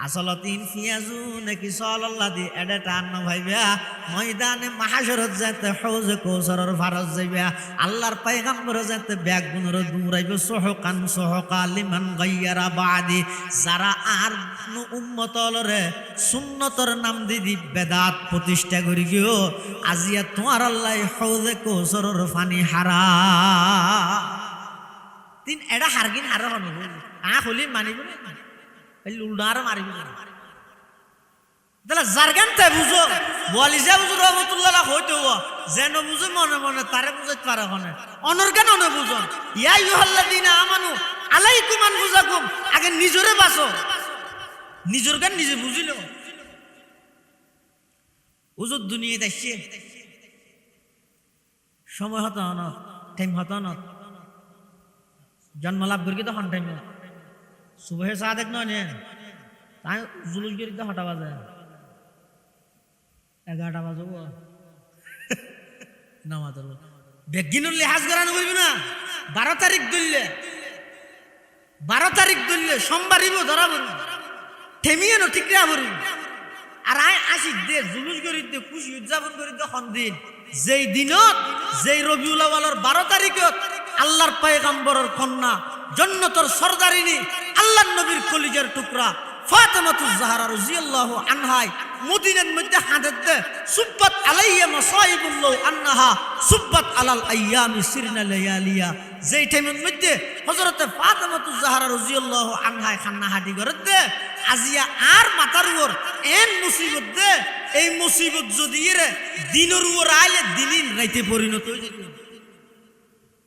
আসলত ইন ফিয়াজু নাকি সাল্লাল্লাহু দি এডা টান না ভাইবা ময়দানে মাহশরত যাতে হৌজে কৌসরের ফারজ যাইবা আল্লাহর পয়গম্বর যাতে ব্যাগ গুনর দূরাইবে সুহকা লিমান গায়্যারা বাদি যারা আর উম্মতলরে সুন্নতর নাম দি বেদাত প্রতিষ্ঠা করি গিও আজিয়া তোমার আল্লাহ হৌজে কৌসরের পানি হারা তিন এডা হারগিন হারা হনব হলি মানিব না উল্ডার মারিব তাহলে জারগানতে বুঝো বলিজা বুঝো রহমতুল্লাহ হইতে যেন বুঝো মনে মনে তারে বুঝাইতে পারে হনে অনর কেন অনে বুঝো ইয়া আইয়ুহাল্লাযীনা আমানু আলাইকুম আনফুসাকুম আগে নিজরে বাঁচো নিজর গান নিজে বুঝিল উজুর দুনিয়াতে আসছে সময় হতো না টাইম হতো না জন্ম লাভ করি তো হন টাইম সুবহে সাদেক নয় নে তাই জুলুস করি তো 6টা বাজে 11টা বাজব নামাজের বেগিনুল লিহাজ করানো কইবি না 12 তারিখ দললে সোমবারিব ধরা পড়ি থেমিয়ে ন ঠিক রা পড়ি আর আই আসি দে জুলুস করি দে খুশি উদযাপন করি দে খন দিন যেই দিনত যেই রবিউল আউয়ালের 12 তারিখত আল্লাহর পয়গম্বরের কন্যা জান্নাতের সরদারিনী আল্লাহর নবীর কলিজার টুকরা ফাতেমাতুজ জাহরা রাদিয়াল্লাহু আনহা মদিনার মধ্যে হাঁটতে সুব্বাত আলাইয়া মাসাইবুল্লাহ আন্নাহা সুব্বাত আলাল আইয়ামি সিরনা লায়ালিয়া যেই টাইমের মধ্যে হযরতে ফাতেমাতুজ জাহরা রাদিয়াল্লাহু আনহা খান্না হাঁটি করতে আজিয়া আর মাথার উপর এন মুসিবত দে এই মুসিবত যদি রে দিনের উপর আইলে দিন রাইতে পরিণত হয়ে যেত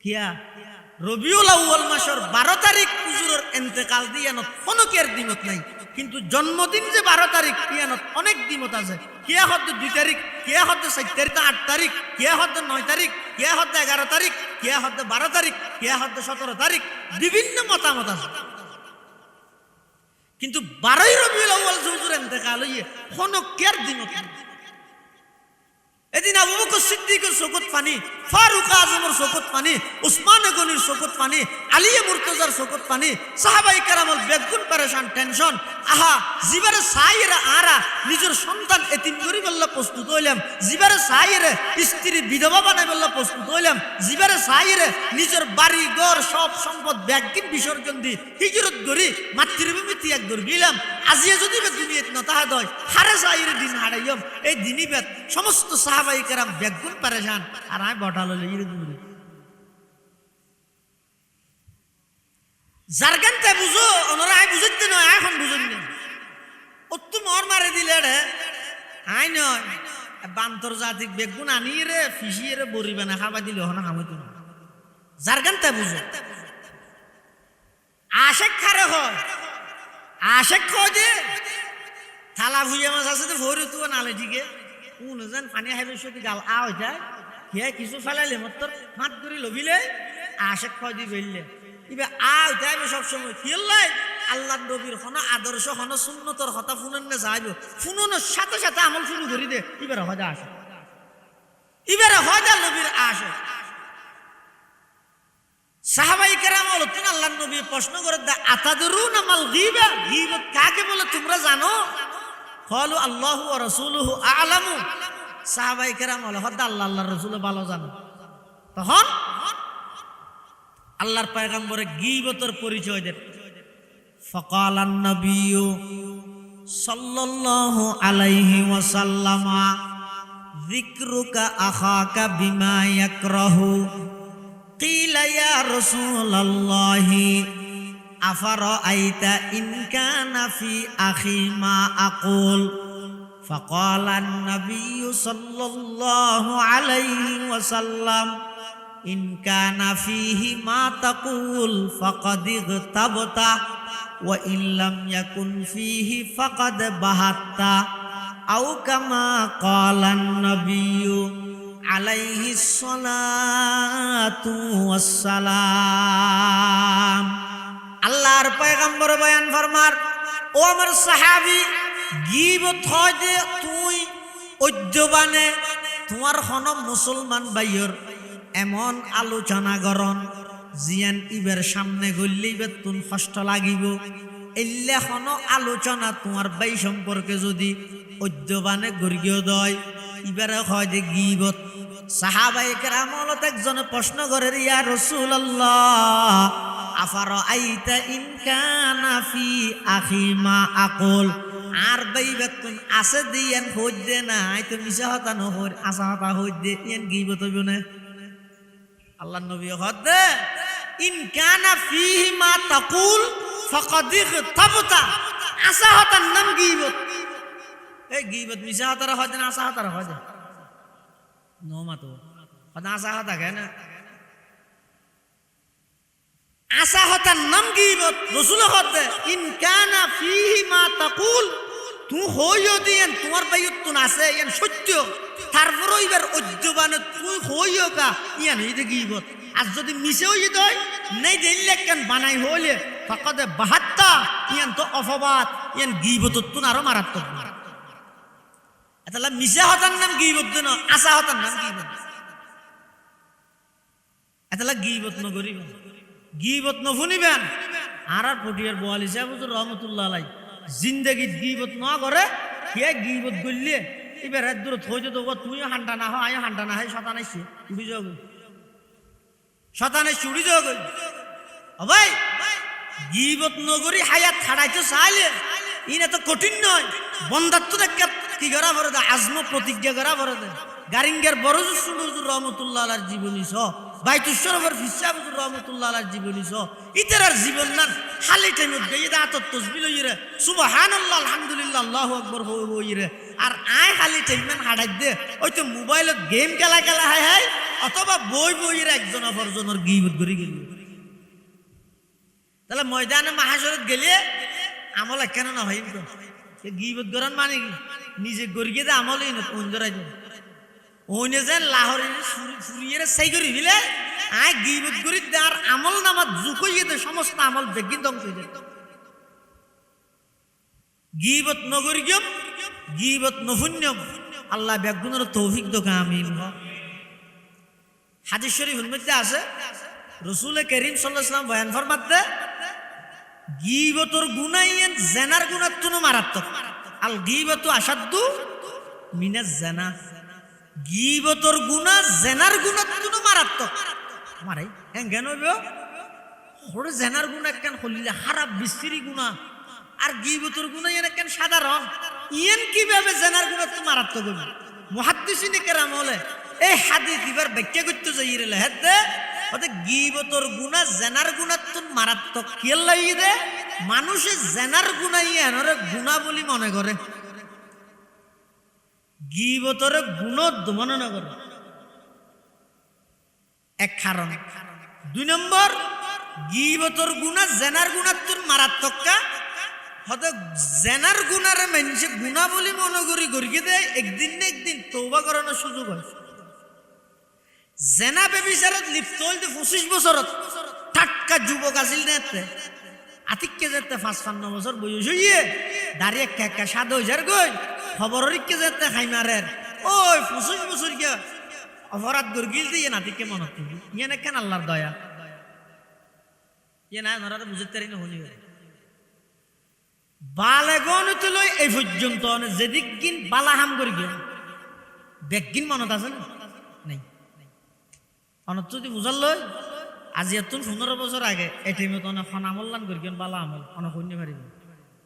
কিয়া রবিউল আউয়াল মাসের 12 তারিখ হুজুরের ইন্তেকাল দিয়ানত কোনো কের দিনত নাই কিন্তু জন্মদিন যে 12 তারিখ কিয়ানত অনেক দিনত আছে কিয়া হতে 2 তারিখ কিয়া হতে 4 তারিখ 8 তারিখ কিয়া হতে 9 তারিখ কিয়া হতে 11 তারিখ কিয়া হতে 12 তারিখ কিয়া হতে 17 তারিখ বিভিন্ন মতামত আছে কিন্তু 12 রবিউল আউয়াল হুজুরের ইন্তেকাল হইয়ে কোনো কের দিনত নাই এদিন আবু বকর সিদ্দিকের চকুত পানি ফারুক আজমের চকুত পানি উসমান গনির চকুত পানি আলিয়ে মুর্তজার চকুত পানি সাহাবাই কেরামল বেগুন পেরেশান টেনশন আহা জিবারে সাইরে আরা নিজের সন্তান এতিম করি বললে প্রস্তুত হইলাম জিবারে সাইরে স্ত্রী বিধবা বানাই বললে প্রস্তুত হইলাম জিবারে সাইরে নিজের বাড়ি ঘর সব সম্পদ ব্যাগিন বিসর্জন দি হিজরত করি মাতৃভূমি ত্যাগ করে গেলাম আজিয়ে যদি দুনিয়াত নতাহা দয় হারে সাইরে দিন হারাইম এই দিনই বেদ সমস্ত সাহাবাই কেরাম বেগুন পেরেশান আর আমি বটাল ইরে দূরে জারগানতে বুঝো ওনারা আই বুঝতে নয় এখন বুঝুন না ও তো মর মারে দিলে রে আই নয় বান্তর জাতিক বেগুন আনিয়ে রে ফিসিয়ে রে বরিবে না খাবার দিলে হনা খামতো না জারগানতে বুঝো আশেক খারে হয় আশেক খো যে থালা ভুইয়া মাছ আছে তো ভরে তুই নালে ঠিকে কোন যেন পানি হাইবে সত্যি গাল আ হয়ে যায় হে কিছু ফেলাইলে মতর হাত ধরে লবিলে আশেক খয় দি বেললে ইবে আই যাইবে সব সময় খেললাই আল্লাহ নবীর হন আদর্শ হন সুন্নতর কথা ফুনন না যাইব ফুননের সাথে সাথে আমল শুরু করে দে ইবারে হজা আসে ইবারে হজা নবীর আসে সাহাবাই কেরাম বলতেন আল্লাহ নবী প্রশ্ন করে দা আতাদরুনা মাল গীবা গীবত কাকে বলে তোমরা জানো ক্বালু আল্লাহু ওয়া রাসূলুহু আ'লামু সাহাবাই কেরাম বলে হদা আল্লাহ আল্লাহর রাসূল ভালো জানো তখন আল্লাহর পয়গম্বরে গীবতের পরিচয় দেন ফাকালান নবিয়্যু সাল্লাল্লাহু আলাইহি ওয়াসাল্লাম যিকরুকা আখাকা বিমা ইয়াকরাহু কিলা ইয়া রাসূলুল্লাহি আফারাআইতা ইন কানা ফি আখি মা আকুল ফাকালান নবিয়্যু সাল্লাল্লাহু আলাইহি ওয়াসাল্লাম ইন কানা ফিহি মা তাকুল ফাকাদ ইগতাবতা ওয়া ইন লাম ইয়াকুন ফিহি ফাকাদ বাহাত্তা আও কামা ক্বালান নবিয়্যু আলাইহিস সালাতু ওয়াস সালাম আল্লাহর পয়গম্বর বয়ান ফরমার ও আমার সাহাবী গীবত হয় যে তুই অদ্যবানে তোমার হন মুসলমান ভাইয়র এমন আলোচনা করন জিয়ান ইবের সামনে গল্লি বেতুন কষ্ট লাগিব এল্লে হন আলোচনা তোমার ভাই সম্পর্কে যদি অদ্যবানে গর্গীয় দয় ইবারে হয় যে গীবত সাহাবায়ে কেরাম হলত একজনে প্রশ্ন করে ইয়া রাসূলুল্লাহ আফারাআইতা ইন কানা ফি আখি মা আকুল আর ভাই বেতুন আছে দিয়ান হইদে না আইতো মিছা হতা নহর আসা হতা হইদে ইয়ান গীবত হইব না আল্লাহ নবী হদে ইন কানা ফিহি মা তাকুল ফাকাদ ইগতাবতা আসা হতার নাম গীবত এই গীবত মিছা হতার হয় না আসা হতার হয় নো মাতো হদা আসা হতা কেন আসা হতার নাম গীবত রাসূল হদে ইন কানা ফিহি মা তাকুল তুই হইও দিয়েন তোমার বাইয়ত তুন আছে ইয়ান সত্য তারপরও এবার অদ্যবানে তুই হইও কা ইয়ান হইতে গীবত আর যদি মিছে হইয়ে দয় নেই দিল্লে কেন বানাই হইলে ফাকাদে বাহাত্তা ইয়ান তো অফবাত ইয়ান গীবত তুন আরো মারাত্মক তাহলে মিছে হতার নাম গীবত দেন আসা হতার নাম গীবত তাহলে গীবত নগরিব গীবত নফুনিবেন আর পটিয়ার বোয়ালি সাহেব রহমতুল্লাহ আলাই জিন্দগি গীবত ন করে কে গীবত গললে এবার এত দূর থইতে দেবো তুইও হান্ডা না হয় হান্ডা না হয় শতানাইছি উড়ি যাও শতানাইছি উড়ি যাও ভাই গীবত নগরী হায়াত ছাড়াইতে চাইলে ইনা তো কঠিন নয় বন্ধার তো কি করা ভরে দে আজম প্রতিজ্ঞা করা ভরে দে গারিঙ্গের বড় হুজুর রহমতুল্লাহ আলার জীবনী স বাইতুশ্বরফের ফিসা হুজুর রহমতুল্লাহ আলার জীবনী স ইতারার জীবন না খালি টাইমত গিয়ে দাঁতত তসবিল হইরে সুবহানাল্লাহ আলহামদুলিল্লাহ আল্লাহু আকবার হইরে আর আয় খালি টাইমান হাড়াই দে ওই তো মোবাইলত গেম খেলা খেলা হাই হাই অথবা বই বইয়ের একজন অপরজনের গীবত করে গেল তাহলে ময়দানে মাহাশরত গেলে আমল কেন না হয় গীবত গরান মানে কি নিজে গরিয়ে দে আমলই না অন্যরাই ওইনে যে লাহোরে ফুরিয়ে সেই করি দিলে আয় গীবত করি আর আমল নামাজ জুকইয়ে দে সমস্ত আমল বেগিন ধ্বংস হয়ে যায় গীবত নগরিয়ম গীবত নফুন্যম আল্লাহ বেগুনের তৌফিক দোকা আমিন হাদিস শরীফের মধ্যে আছে রসুল করিম সাল্লাল্লাহু আলাইহি ওয়াসাল্লাম বয়ান ফরমাতে গীবতর গুনাইয়েন জেনার গুনার তুনো মারাত্মক। আল গীবতু আসাদ্দু মিনাজ জানা। গীবতর গুনাহ জেনার গুনার তুনো মারাত্মক। মারাই হ্যাঁ জ্ঞান হইব ওরে জেনার গুনাহ কেন হলিলে হারাপ বিশ্রী গুনাহ আর গীবতর গুনাহ এর কেন সাধারণ ইয়েন কিভাবে জেনার গুনাহ তো মারাত্মক হইব। মুহাদ্দিসিনে কেরাম হলে এই হাদিস ইবার ব্যাখ্যা করতে যাইরে হেতে ওতে গীবতর গুনাহ জেনার গুনাহ তো মারাত্মক কি লাগি দে মানুষে জেনার গুনাহ ইয়ানরে গুনাহ বলি মনে করে গীবতরে গুণত মনে না করে এক কারণ। 2 নম্বর গীবতর গুনাহ জেনার গুনাহ তো মারাত্মক কা হতে জেনার গুনারে মানুষে গুনাহ বলি মনে করি গড়িয়ে দেয় একদিন না একদিন তওবা করানোর সুযোগ হয়। জেনা বেবিচারত লিপ্ত হইতে 25 বছরত টাটকা যুবক আছিল না আতিককে যেতে 55 বছর বয়স হইয়ে দাঁড়িয়ে একা সাদ হয়ে যার গই খবরিককে যেতে খাই মারের ওই 25 বছর গিয়া অপরাধ গর্গিল দিয়ে নাতিকে মনত করি ইয়ে না কেন আল্লাহর দয়া ইয়ে না নরাতে বুঝতে পারি না হলি বালেগন তুলো এই পর্যন্ত যেদিক গিন বালাহাম করি গিয়ে বেগিন মনত আছে না নাই অনত যদি বুঝাল লই আজি এত 15 বছর আগে এই টাইমে তো অনেক আমল্লান করি গিয়ে বালা আমল অনেক শূন্য পারিব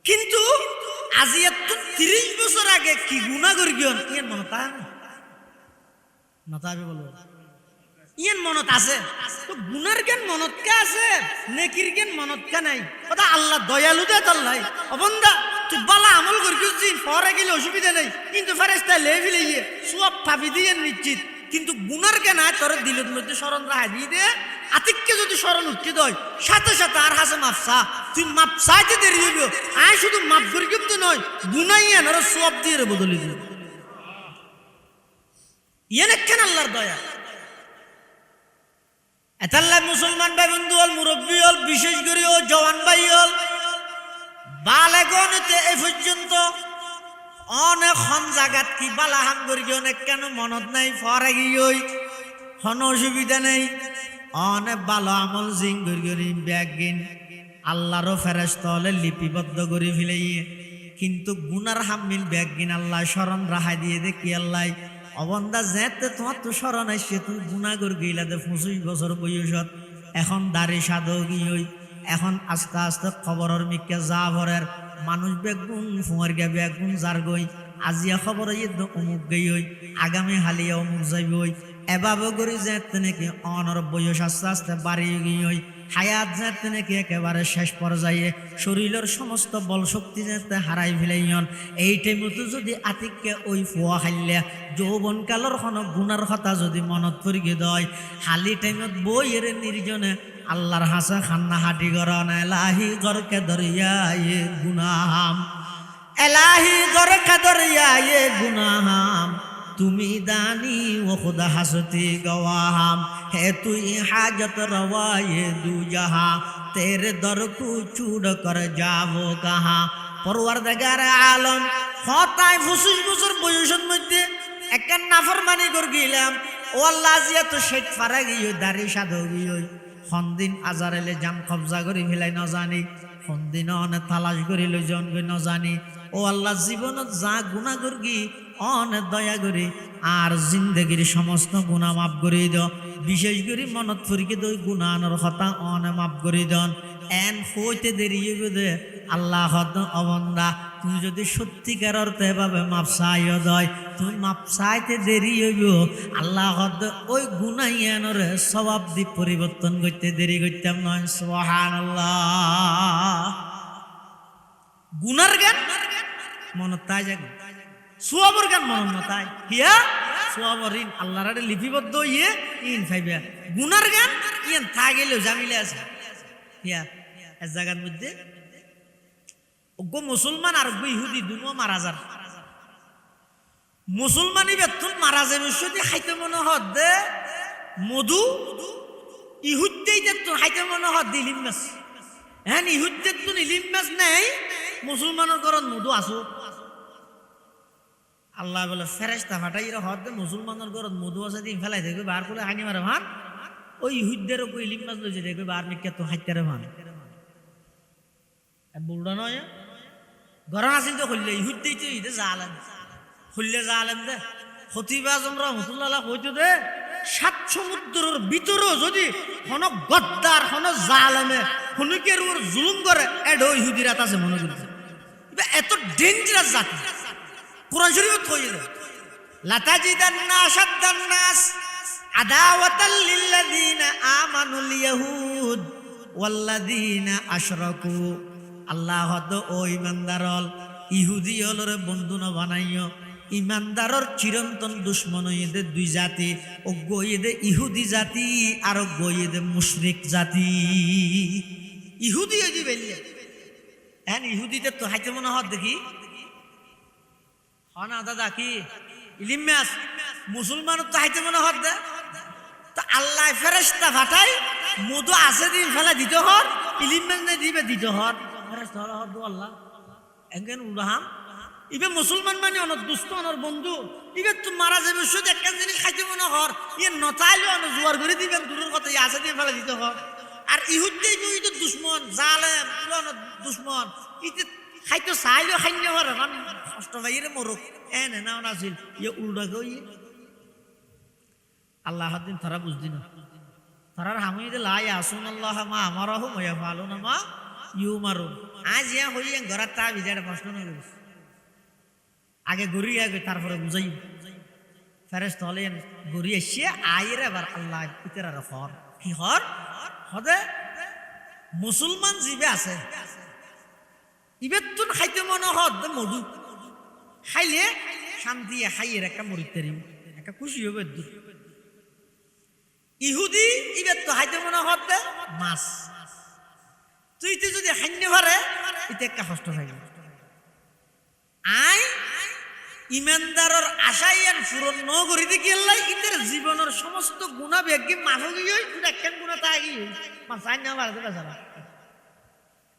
কিন্তু আজি এত 30 বছর আগে কি গুনাহ করি গিয়ে ইয়েন মনত নতাবে বলবো ইয়েন মনত আছে তো গুনার জ্ঞান মনত কে আছে নেকির জ্ঞান মনত কে নাই কথা আল্লাহ দয়ালু দে তাল্লাই অবন্দা তুই বালা আমল করছিস পরে গেলে অসুবিধা নেই কিন্তু ফেরেশতা লেভি লইয়ে সওয়াব পাবি দিয়ে নিশ্চিত কিন্তু গুনার জ্ঞান আয় তোর দিলের মধ্যে স্মরণ রাখা দিয়ে দে আতিককে যদি স্মরণ উঠতে দেয় সাথে সাথে আর হাসে মাপসা তুই মাপ চাইতে দেরি হইব আয় শুধু মাপ করি কিন্তু নয় গুনাইয়া আর সওয়াব দিয়ে বদলে দিবে ইয়েন কেন আল্লাহর দয়া এতাল্লাহ মুসলমান ভাই বন্ধু হল মুরব্বী হল বিশেষ করে ও জওয়ান ভাই হল বালেগনতে এই পর্যন্ত অনেক খন জাগাত কি বালাহাম করি অনেক কেন মনত নাই ফরে গিয়ে হন অসুবিধা নেই অনেক ভালো আমল জিং করি ব্যাগিন আল্লাহরও ফেরেশতা হলে লিপিবদ্ধ করে ফেলাইয়ে কিন্তু গুনার হামিল ব্যাগিন আল্লাহ স্মরণ রাহাই দিয়ে দে কি আল্লাহ অবন্দা যেতে তোমার তো স্মরণ আসছে তুমি গুনাহ করে গেলা দে 25 বছর বয়সত এখন দাড়ি সাধো গিয়ে এখন আস্তে আস্তে খবরের মিকে যা ভরের মানুষ বেগুন ফুয়ার গে বেগুন যার গই আজিয়া খবর অমুক গই আগামী হালিয়া অমুক যাইব এভাবে করে যেতে নাকি অনর বয়স আস্তে আস্তে বাড়িয়ে গিয়ে হায়াত যেতে নাকি একেবারে শেষ পর্যায়ে শরীরের সমস্ত বল শক্তি যেতে হারাই ফেলাইন এইটাই মতো যদি আতিককে ওই ফুয়া খাইলে যৌবন কালর কোনো গুনার কথা যদি মনত পড়িয়ে দেয় হালি টাইমত বইয়ের নির্জনে আল্লাহর হাসা খান্না হাঁটি গরন এলাহি গরকে দরিয়ায়ে গুনাহাম এলাহি গরকে দরিয়ায়ে গুনাহাম তুমি দানি ও খুদা হাসতি গওয়াহাম হে তুই হাজত রওয়ায়ে দু জাহা তেরে দর কু চুড় কর যাবো কাহা পরওয়ারদিগার আলম হতায় 25 বছর বয়সের মধ্যে একটা নাফরমানি করে গেলাম ও আল্লাহ জিয়া তো শেখ ফারা গিয়ে দাড়ি সাধো গিয়ে সন্দিন আজারেলে জান কবজা করি ফেলাই ন জানি সন্দিন অনে তালাশ করি লই জন ন জানি ও আল্লাহ জীবনত যা গুনাহ করগি অনে দয়া করি আর জিন্দগির সমস্ত গুনাহ মাফ করে দাও বিশেষ করে মনত পড়িকে দই গুনাহর কথা অনে মাফ করে দন এন হইতে দেরি হইবে দে আল্লাহ হত অবন্দা তুমি যদি সত্যিকার অর্থে এভাবে মাপ চাইও দয় তুমি মাপ চাইতে দেরি হইব আল্লাহ হত ওই গুনাইয়ানোর স্বভাব দ্বীপ পরিবর্তন করতে দেরি করতাম নয় সুবহানাল্লাহ গুনার গান মনত তাই যাক সুয়াবর গান মনত না তাই হিয়া সুয়াবর ইন আল্লাহর লিপিবদ্ধ ইয়ে ইন ফাইবা গুনার গান ইন থা গেলেও জামিলে আছে হিয়া এক জায়গার মধ্যে ওগো মুসলমান আর ইহুদি দুনো মারা যান মুসলমানি বেতন মারা যাবে যদি খাইতে মনে হদ দে মধু ইহুদ্দেই দেখতো খাইতে মনে হদ দিলিম মাছ হ্যাঁ ইহুদ্দের তো ইলিম মাছ নেই মুসলমানের ঘরত মধু আসো আল্লাহ বলে ফেরেশতা ফাটাই হদ দে মুসলমানের ঘরত মধু আছে দিন ফেলাই দেখবে বার করে হানি মারে ভান ওই ইহুদদের কই ইলিম মাছ লইছে রে কই বার নিকে তো হাইতারে মান বুড়া নয় ঘরন আসিল তো খুললে ইহুদ দিতে ইদে জালেম খুললে জালেম দে খতিব আজম রাহমাতুল্লাহ কইতো দে সাত সমুদ্রের ভিতরও যদি কোন গদ্দার কোন জালেমে হুনুকের উপর জুলুম করে এডো ইহুদিরাত আছে মনে করি এত ডেঞ্জারাস জাতি কোরআন শরীফে কইয়ে দে লাতাজিদান্না আশাদ্দান নাস আদাওয়াতাল লিল্লাযিনা আমানুল ইয়াহুদ ওয়াল্লাযিনা আশরাকু আল্লাহ তো ও ইমানদারল ইহুদি হলরে বন্ধু ন বানাইও ইমানদারর চিরন্তন দুশ্মন হইয়ে দুই জাতি ও গইয়ে দে ইহুদি জাতি আর গইয়ে দে মুশরিক জাতি ইহুদি হইজি বেললে এখন ইহুদিতে তো হাইতে মনে হত দেখি হনা দাদা কি ইলিম মাস মুসলমান তো হাইতে মনে হত দে তো আল্লাহ ফেরেশতা ফাটাই মধু আছে দিন ফেলা দিতে হর ইলিম মাস না দিবে দিতে হর ফেরেশতা হল হর দো আল্লাহ এঙ্গেন উড়াহাম ইবে মুসলমান মানে অনেক দুষ্ট অনর বন্ধু ইবে তো মারা যাবে শুধু একখান জিনিস খাইতে মনে হর ইয়ে নতাইলে অনেক জোয়ার করে দিবেন দূরের কথা ইয়ে আছে দিয়ে ফেলা দিতে হর আর ইহুদ্দে ইহুদ দুশ্মন জালেম অনেক দুশ্মন ইতে খাইতে চাইলেও খাইন্য হর কষ্ট ভাইরে মরুক এনে না আছিল ইয়ে উল্টা গই আল্লাহ দিন তারা বুঝদিন তারার হামিদে লাই আসুন আল্লাহ মা আমারহ ময়া ভালো না মা ইউ মারুন আজ ইয়া হইয়া ঘরের তা বিজারে প্রশ্ন না করিস আগে গড়ি আগে তারপরে বুঝাই ফেরেশতা হলেন গড়ি এসে আইরে আবার আল্লাহ ইতরার হর কি হর হদে মুসলমান জিবে আছে ইবেতুন খাইতে মনে হদ মধু খাইলে শান্তি খাইয়ে একটা মরিতারি একটা খুশি হবে ইহুদি ইবেত তো খাইতে মনে হদ মাছ তুই তো যদি খাইন্য পারে ইতে একটা কষ্ট থাকে আই ইমানদারর আশাইয়ান পূরণ ন করি দেখি আল্লাহ ইতের জীবনের সমস্ত গুণা বেগি মাফ হয়ে গই একখান গুণা তাই মাফাই না পারতে বেচারা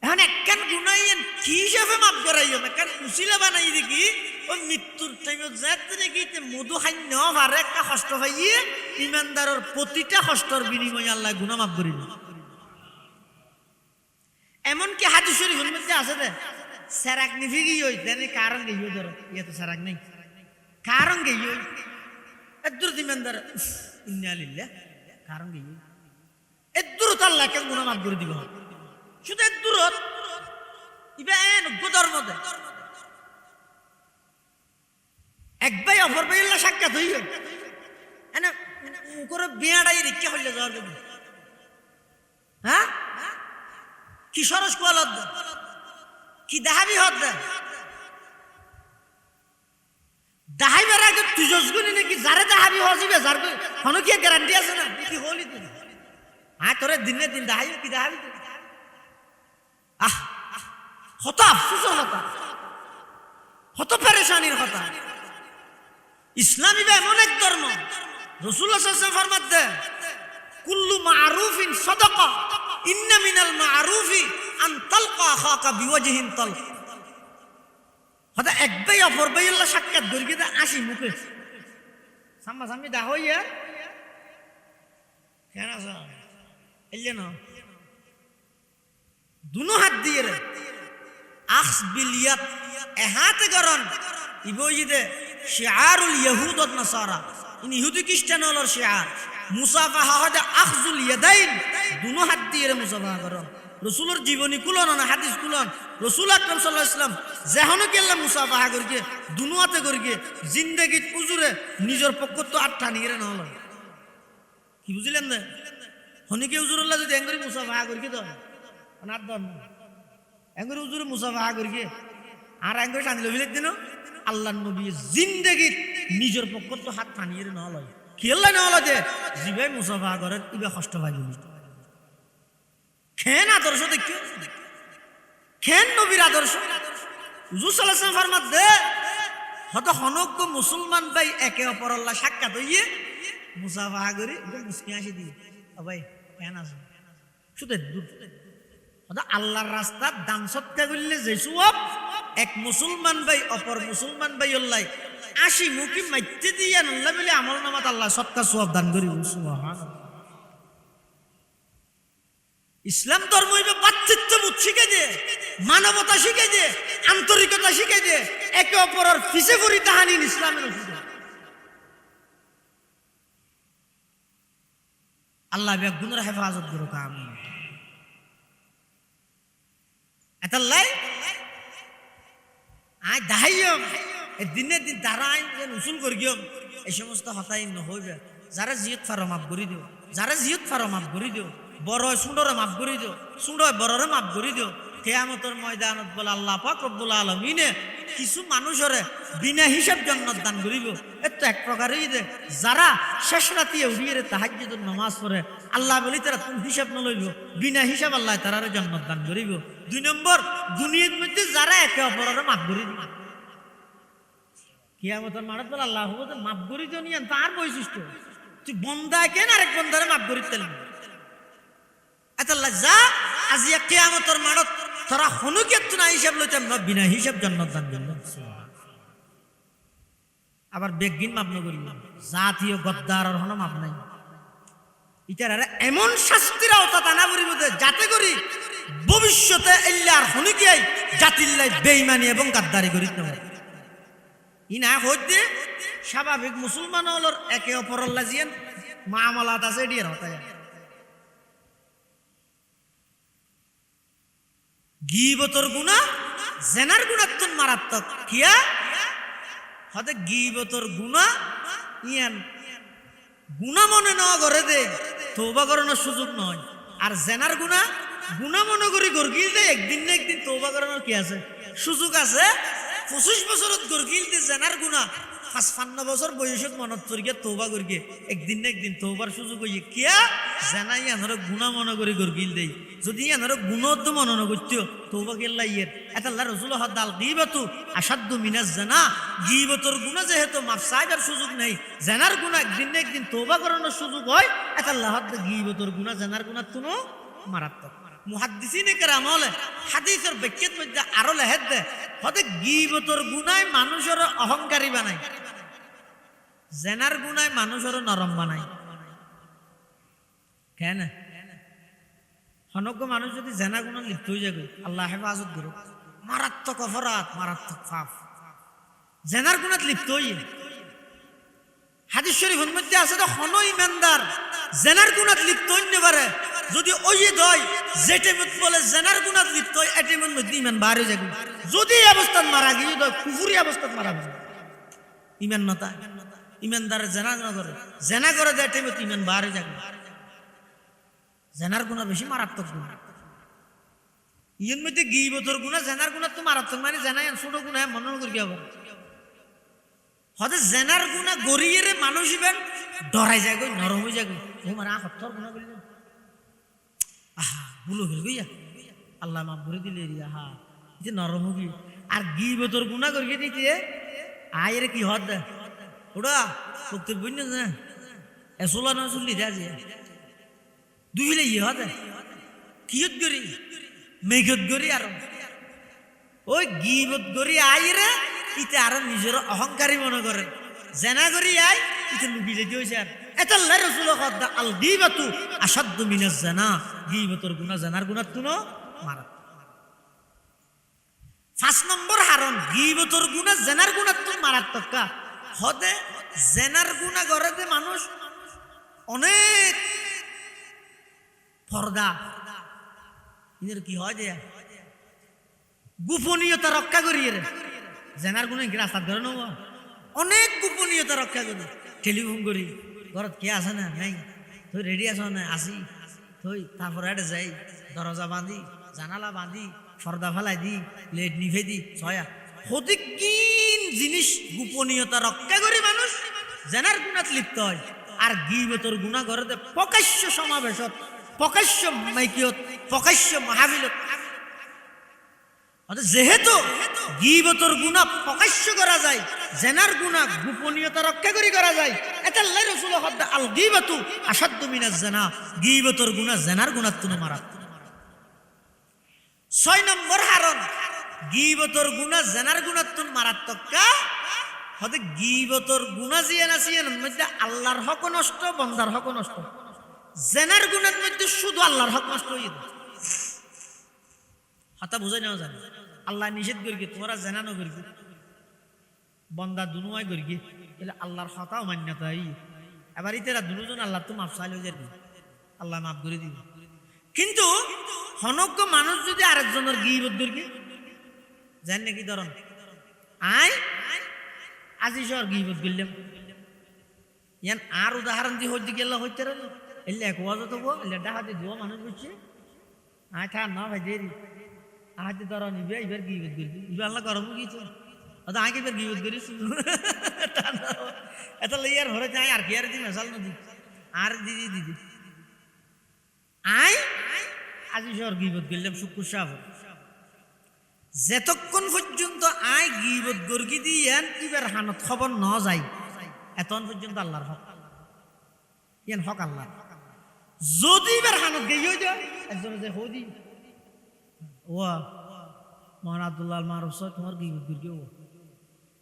এখন একখান গুণাইয়েন কি হিসাবে মাফ করাইও একখান উচিলা বানাই দেখি ওই মৃত্যুর টাইমত যাতে নাকি মধু খান্য পারে একটা কষ্ট পাইয়ে ইমানদারর প্রতিটা কষ্টর বিনিময়ে আল্লাহ গুণা মাফ করিল এমনকি হাদিস শরীফের মধ্যে আছে দে সেরাক নিফিগি হই দেনে কারণ গেই ধরো ইয়া তো সেরাক নাই কারণ গেই হই এদুর দিমেন্দার ইন্না লিল্লাহ কারণ গেই এদুর তো আল্লাহ কেন গুনাহ মাফ করে দিব শুধু এদুরত ইবেন গোদর মধ্যে এক ভাই অপর ভাই আল্লাহ সাক্ষাৎ হই এনে করে বিয়াড়াই রিক্কা হইলে যাওয়ার জন্য হ্যাঁ কি সরস কোয়ালত কি দাহাবি হদ দাহাইবার আগে তুজসগুনি নাকি যারে দাহাবি হজিবে যার কোনো কি গ্যারান্টি আছে না কি হলি তুই হ্যাঁ তোরে দিনে দিন দাহাই কি দাহাবি হত আফসোসের কথা হত পেরেশানির কথা ইসলামী বা এমন এক ধর্ম রাসূলুল্লাহ সাল্লাল্লাহু আলাইহি ওয়াসাল্লাম ফরমাতে কুল্লু মারুফিন সাদাকা ইন্না মিনাল মারুফি আন তালকা আখাকা বিওয়াজহিন তালক হদা এক ভাই অপর ভাই আল্লাহ সাক্ষাৎ করি দে আসি মুখে সামনা সামনি দা হইয়া কেন আছে এলে না দুনো হাত দিয়ে রে আখস বিল ইয়াদ এ হাতে গরন ইবইদে শিআরুল ইয়াহুদ ওয়ান নাসারা ইন ইহুদি খ্রিস্টান হলর শিআর মুসাফাহা হদা আখজুল ইয়াদাইন দুনো হাত দিয়ে রে মুসাফাহা করো রসুলের জীবনী কুলন না হাদিস কুলন রসুল আকরাম সাল্লাল্লাহু আলাইহি ওয়াসাল্লাম যেহনো কেল্লা মুসাফাহা করিকে দুনুয়াতে করিকে জিন্দেগিত উজুরে নিজের পক্ষ তো আর টানিয়ে না হলো কি বুঝলেন না হনিকে উজুরুল্লাহ যদি এঙ্গরি মুসাফাহা করিকে তো অনার দন এঙ্গরি উজুরে মুসাফাহা করিকে আর এঙ্গরি টানিল বিলেক দিন আল্লাহর নবী জিন্দেগিত নিজের পক্ষ তো হাত টানিয়ে না হলো কেল্লা না হলো যে জিবাই মুসাফাহা করেন ইবে কষ্ট পাই খেন আদর্শ দেখি খেন নবীর আদর্শ হুজুর সাল্লাল্লাহু আলাইহি ওয়াসাল্লাম ফরমাত দে হত হনক মুসলমান ভাই একে অপর আল্লাহ সাক্ষাৎ হইয়ে মুসাফাহা করে মুসকি আসি দি ভাই কেন আছে শুধু দূর হত আল্লাহর রাস্তা দান সৎকা করলে যে সওয়াব এক মুসলমান ভাই অপর মুসলমান ভাই আল্লাহ আসি মুখি মাইতে দিয়া আল্লাহ বলে আমল নামাত আল্লাহ সৎকা সওয়াব দান করি সুবহানাল্লাহ ইসলাম ধর্ম হইবে ভ্রাতৃত্ববোধ শিখাই দে, মানবতা শিখাই দে, আন্তরিকতা শিখাই দে, একে অপরের পিছে পড়ি তাহানি ইসলামের ওষুধ। আল্লাহ বেগুনের হেফাজত করুক আমিন। এতাল্লাই আই দাহাইম দিনে দিন দাঁড়াই উসুল করিম এই সমস্ত হতাই নহইবে। যারা জিয়ত ফারো মাফ করি দিও, যারা জিয়ত ফারো মাফ করি দিও, বড় সুন্দরে মাফ করি দিও, সুন্দর বড়রে মাফ করি দিও। কিয়ামতের ময়দানত বলে আল্লাহ পাক রব্বুল আলামিনে কিছু মানুষরে বিনা হিসাব জান্নাত দান করিব। এত এক প্রকারই যে যারা শেষ রাতে উড়িয়ে তাহাজ্জুদের নামাজ পড়ে আল্লাহ বলি তারা তুমি হিসাব নলইব, বিনা হিসাব আল্লাহ তারারে জান্নাত দান করিব। 2 নম্বর দুনিয়ার মধ্যে যারা একে অপরের মাফ করি দিবে কিয়ামতের মাঠে বলে আল্লাহ মাফ করি দিও নিয়ে তার বৈশিষ্ট্য তুই বন্দা কেন আরেক বন্দারে মাফ করি তেলেন এত যা আজিয়া কিয়ামতের মাঠত তোরা হনুকে না হিসাব লইতাম না বিনা হিসাব জান্নাত দান দিল। আবার বেগিন মাপ নকরিব জাতীয় গদ্দার হন মাপ নাই। ইটার এমন শাস্তির আওতা টানা পড়িব যাতে করি ভবিষ্যতে এল্লার হনুকিয়াই জাতিল্লাই বেঈমানি এবং গাদ্দারি করি না। ই না হইতে স্বাভাবিক মুসলমান হলর একে অপরের লাগিয়েন মামলাত আছে এটির হতায়। গীবতর গুনাহ জেনার গুণাত্মন মারাত্মক। কিয়া হতে গীবতর গুনাহ ইয়ান গুনাহ মনে নেওয়া করে দে তওবা করানোর সুযোগ নয়। আর জেনার গুনাহ গুনাহ মনে করি গরগিল দে একদিন না একদিন তওবা করানোর কি আছে সুযোগ আছে। 25 বছরত গরগিল দে জেনার গুনাহ 55 বছর বয়সত মনত পড়িয়ে তওবা করিয়ে একদিন না একদিন তওবার সুযোগ হইয়ে কিয়া জানাই আনার গুনাহ মনে করি গরগিল দেই। যদি আনার গুণত মনে নগত্য তওবা গেল্লা ইয়ের এটা আল্লাহ রাসূল হদাল গীবাতু আসাদ্দু মিনাজ জানা। গীবতর গুনাহ যেহেতু মাফ চাইবার সুযোগ নেই, জানার গুনাহ একদিন না একদিন তওবা করানোর সুযোগ হয়। এটা আল্লাহ হদ গীবতর গুনাহ জানার গুনাহ তুনো মারাত্মক। মুহাদ্দিসিনে কেরাম হলে হাদিসের ব্যাখ্যার মধ্যে আরো লেহেদ দে হতে গীবতর গুনাহ মানুষের অহংকারী বানায়, জেনার গুনাহ মানুষের নরম বানায়। কেন হনজ্ঞ মানুষ যদি জেনা গুনাহ লিপ্ত হয়ে যাবে আল্লাহ হেফাজত করুক। মারাত্মক অপরাধ, মারাত্মক পাপ জেনার গুনাহ লিপ্ত হইয়ে। হাদিস শরীফের মধ্যে আছে তো হন ইমানদার জেনার গুনাহ লিপ্ত হইতে পারে যদি ওই দয় যেটা বলে জেনার গুনাহ লিপ্ত হয় এটির মধ্যে ইমান বাড়ে যাবে। যদি এই অবস্থান মারা গিয়ে কুফুরি অবস্থান মারা যাবে ইমান নতা ইমানদার জেনা না করে জেনা করে দেয় এটির মধ্যে ইমান বাড়ে যাবে। জেনার গুনাহ বেশি মারাত্মক গুনাহ। ইয়ের মধ্যে গীবতর গুনাহ জেনার গুনাহ তো মারাত্মক মানে জেনা ছোট গুনাহ মনে করি কি হবে হতে জেনার গুনাহ গড়িয়ে মানুষ ইবেন ডরাই যায় গই নরম হয়ে যায় গই ও মারা হত্তর গুনাহ করি আহা ভুল হয়ে গইয়া আল্লাহ মাফ করে দিলে আহা যে নরম হবি। আর গীবতর গুনাহ করিয়ে দিতে আয়ের কি হদ দে ওটা শক্তির বন্য না এসোলা না চুল্লি দেয়া যে দুইলে ইয়ে হতে কিয়ত গরি মেঘত গরি আর ওই গীবত গরি আইরে ইতে আর নিজের অহংকারী মনে করে জেনা করি আই ইতে লুকি যেতে হয়েছে। আর এটা আল্লাহ রাসূল কদা আল গীবাতু আসাদ্দু মিনাজ জানা। গীবতর গুনাহ জানার গুনাহ তুনো মারাত্মক। 5 নম্বর হারণ গীবতর গুনাহ জানার গুনাহ তুন মারাত্মক কা হতে জেনার গুনাহ করে মানুষ অনেক পর্দা এদের কি হয় যে গোপনীয়তা রক্ষা করিয়ে রে জেনার গুণে রাস্তা ধরে নেব অনেক গোপনীয়তা রক্ষা করি। টেলিফোন করি ঘরত কে আছে না নাই তুই রেডি আছ না আসি তুই তারপরে এটা যাই দরজা বাঁধি জানালা বাঁধি পর্দা ফেলাই দি লেট নিভে দি ছয়া হতে কিন জিনিস গোপনীয়তা রক্ষা করি মানুষ জেনার গুণাত লিপ্ত হয়। আর গীবতর গুনাহ করে প্রকাশ্য সমাবেশত প্রকাশ্য মাইকিয়ত প্রকাশ্য মাহফিলত যেহেতু গীবতর গুনাহ প্রকাশ্য করা যায় জেনার গুনাহ গোপনীয়তা রক্ষা করা যায়। এটা আল্লাহ রাসূল হদ আল গীবাতু আসাদ্দু মিনাজ জানা। গীবতর গুনাহ জেনার গুনাহ তুনো মারাত্মক। 6 নম্বর হারণ গীবতর গুনাহ জেনার গুনাহ তুন মারাত্মক কা হতে গীবতর গুনাহ জিয়ান আসিয়ান মধ্যে আল্লাহর হক নষ্ট বন্দার হক নষ্ট। জেনার গুণের মধ্যে শুধু আল্লাহর হক নষ্ট হয়ে যায়। হাতা বুঝাই নেওয়া জানে আল্লাহ নিষেধ করি তোমরা জেনানো করি বন্দা দুনুয়াই করি তাহলে আল্লাহর হতাও মান্যতাই এবার ইতেরা দুজন আল্লাহ তো মাফ চাইলে যাবে আল্লাহ মাফ করে দিবে। কিন্তু হনজ্ঞ মানুষ যদি আরেকজনের গিবত করি জান নাকি ধরন আজি সর গিবত করলাম ইয়ান আর উদাহরণ দিয়ে হইতে গেল হইতে এলে এক ওয়াজ তো এলে ডাহাতে দুয়া মানুষ বুঝছে থা না ভাই দেরি আহাতে ধরন ইবে এবার গিবত করবি ইবে আল্লাহ গরম গিয়েছে অত আগে এবার গিবত করিস এত লইয়ার ভরে চাই আর কি আর দি মেশাল নদী আর দিদি দিদি আজি সর গিবত করলাম শুক্র সাহ যেতক্ষণ পর্যন্ত গিবত গর্গি দিয়েন ইবার হানত খবর ন যায় এতক্ষণ পর্যন্ত আল্লাহর হক ইয়ান হক আল্লাহ যদি এবার হানত গিয়ে যায় একজনে যে হদি ও মহান আব্দুল্লাহ মারুফ সাহেব তোমার গিবত গর্গি ও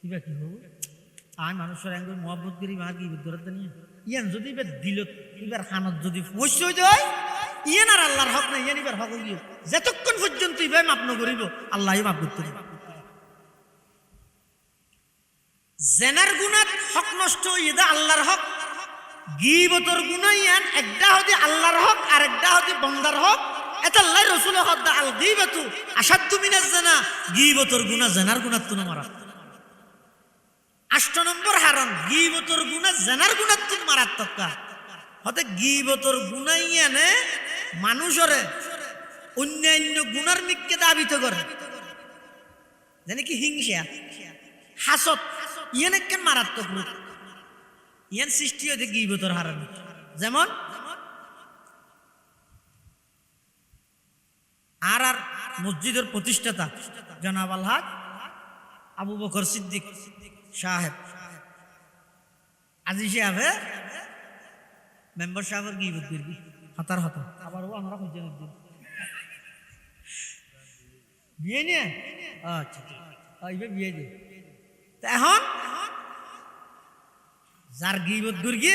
কিবা কি হবো মানুষের এঙ্গ মহব্বত করি মার গিবত গড়তে নিয়ে ইয়ান যদি এবার দিল এবার হানত যদি ফসে যায় ইয়ান আর আল্লাহর হক নাই ইয়ান এবার হক গিয়ে যতক্ষণ পর্যন্ত ইবে মাপ ন করিব আল্লাহ মাপ করতে জেনার গুনাত হক নষ্ট হয়ে দা আল্লাহর হক গীবতর গুনাহ ইয়ান একটা হদি আল্লাহর হক আর একটা হদি বান্দার হক এটা আল্লাহ রাসূল হক দা আল গীবাতু আশাদ্দু মিনাজ জানা গীবতর গুনাহ জেনার গুনাত তুন মারা 8 নম্বর হারাম গীবতর গুনাহ জেনার গুনাত তুন মারাত্মক হতে গীবতর গুনাহ ইয়ানে মানুষরে অন্যান্য গুনার মিথ্যে দাবিত করে জানি কি হিংসা হাসদ ইয়ান কেন মারাত্মক রূপ ইয়ান সৃষ্টি হতে গীবতর হারাম যেমন আর মসজিদের প্রতিষ্ঠাতা জনাব আলহাজ আবু বকর সিদ্দিক সাহেব আজি সাহেব মেম্বার সাহেবের গীবত করবি হাতার হাতা আবার ও আমরা খুঁজে নিচ্ছি বিয়ে নিয়ে আচ্ছা এইবার বিয়ে দিয়ে এখন যার গীবত করবি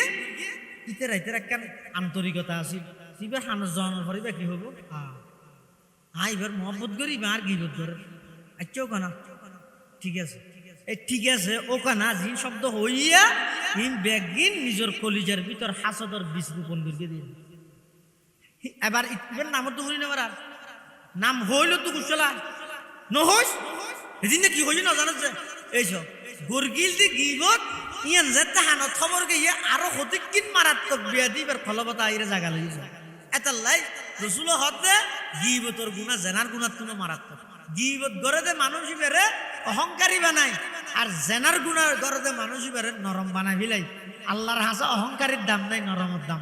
ইতেরা ইতেরা কেন আন্তরিকতা আছে এবার হানস জনের পরে কি হবো এবার মহব্বত করি আর গীবত করে আচ্ছা ও কানা ঠিক আছে ঠিক আছে ও কানা জিন শব্দ হইয়া হিন ব্যাগিন নিজের কলিজার ভিতর হাসদর বীজ রোপণ করে দিয়ে এবার ইবার নাম তো হই না আর নাম হইল তো কুশলা নহস এদিন কি হইল না জানো যে এইসব গরগিল দি গীবত ইয়ান যেতে হানত খবর গিয়ে আরো হতিকিন মারাত্মক বিয়া দিবার ফলবতা আইরে জাগা লইছে এতাল্লাই রসুল হতে গীবতর গুনাহ জেনার গুনাহ তুনো মারাত্মক গীবত গরে মানুষ বেরে অহংকারী বানাই আর জেনার গুনাহ গরে মানুষ বেরে নরম বানাই ফেলাই আল্লাহর হাসা অহংকারীর দাম নাই নরমের দাম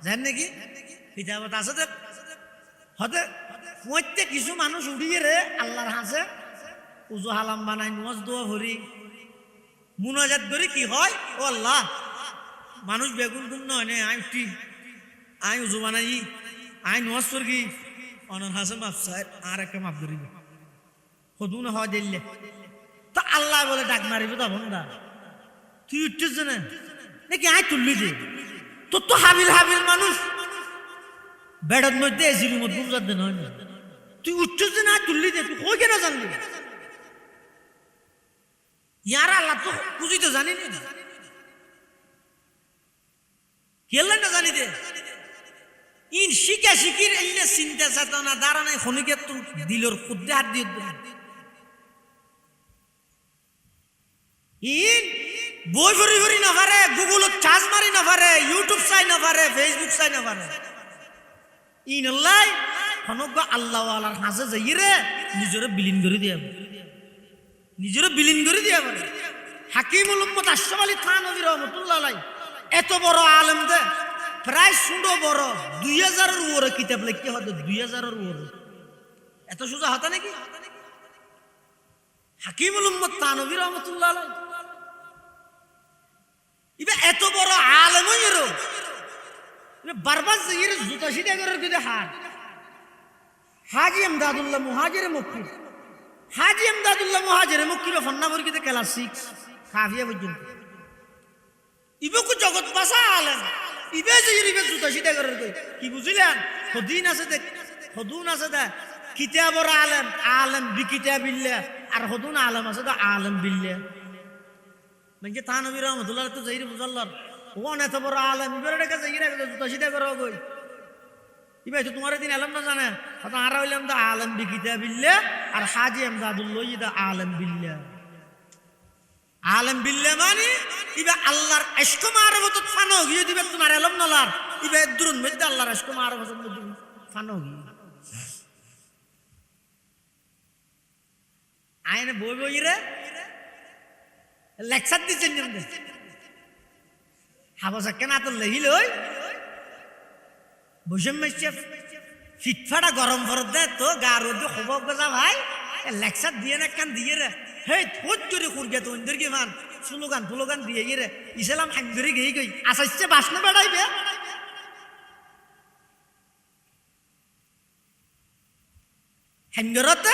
জানেন নাকি কিতাবত আছে যে হতে প্রত্যেক কিছু মানুষ উড়িয়ে রে আল্লাহর হাসে উজু হালাম বানাই নজ দোয়া ভরি মুনাজাত করি কি হয় ও আল্লাহ মানুষ বেগুন গুণ নয় নে আই উজু বানাই আই নজ করি অনর হাসে মাপ সাহেব আর একটা মাপ করিব হদু না হয় দিল্লে তো আল্লাহ বলে ডাক মারিব তা বন্ধা তুই উঠছিস না নাকি আই তুললি দে তোর তো হাবিল মানুষ বেড়ার মধ্যে এসির মধ্যে বুঝার দেন হয় না তুই উঠছিস না তুললি দে তুই কই কেন জানলি ইয়ার আল্লাহ তো বুঝি তো জানি না কেলা না জানি দে ইন শিকা শিকির এলে চিন্তা চেতনা দাঁড়ানাই খনিকে তো দিলর খুদ্দে হাত দিয়ে ইন বই ভরি না পারে গুগলত চার্জ মারি না পারে ইউটিউব চাই না পারে ফেসবুক চাই না পারে ইন আল্লাহ খনক আল্লাহ আল্লাহর হাসে যাই রে নিজরে বিলীন করে দিয়া নিজরে বিলীন করে দিয়া পারে হাকিমুল উম্মত আশরাফ আলী থানভী রাহমাতুল্লাহ আলাইহি এত বড় আলেম দে প্রায় সুন্দর বড় 2000-এর উপরে কিতাব লিখতে হতো 2000-এর উপরে এত সোজা হতা নাকি হাকিমুল উম্মত থানভী রাহমাতুল্লাহ আলাইহি ইবে এত বড় আলেম হইরো ইবে বারবার জির জুতা সিধা করে দিতে হাত হাজী ইমদাদুল্লাহ মুহাজিরে মক্কি হাজী ইমদাদুল্লাহ মুহাজিরে মক্কি বে ফন্না বর্গিতে ক্লাস 6 কাফিয়া পর্যন্ত ইবে কো জগৎ বাসা আলেম ইবে যে ইবে জুতা সিধা করে কই কি বুঝিলেন হদিন আছে দেখ হদুন আছে দা কিতাবর আলেম আলেম বিকিতাবিল্লাহ আর হদুন আলেম আছে তো আলেম বিল্লাহ মানে তানবী রহমাতুল্লাহ তো যাইরে বুঝাল্লার ও এত বড় আলেম ইবের কাছে যাইরে জুতা সিধা করে কই ইবে তো তোমার দিন আলেম না জানে কথা আর হইলাম তো আলেম বিকিতাবিল্লাহ আর হাজী আমদাদুল্লাহ ইদা আলেম বিল্লাহ আলেম বিল্লাহ মানে ইবে আল্লাহর ইশক মারফত ফানো গিয়ে দিবে তোমার আলেম নলার ইবে দুরুন মধ্যে আল্লাহর ইশক মারফত মধ্যে ফানো গিয়ে আইনে বই বই রে লেকচার দিচ্ছেন নিমদে হাবসা কেন তো লেহিল ওই বসে মেশে ফিটফাটা গরম ভর দে তো গা রোদ খবর গজা ভাই লেকচার দিয়ে না কান দিয়ে রে হে থোট করে খুরগে তো ইন্দর মান স্লোগান দিয়ে রে ইসলাম হাঙ্গরি গই গই আসাইছে বাসনা বেড়াইবে হাঙ্গরতে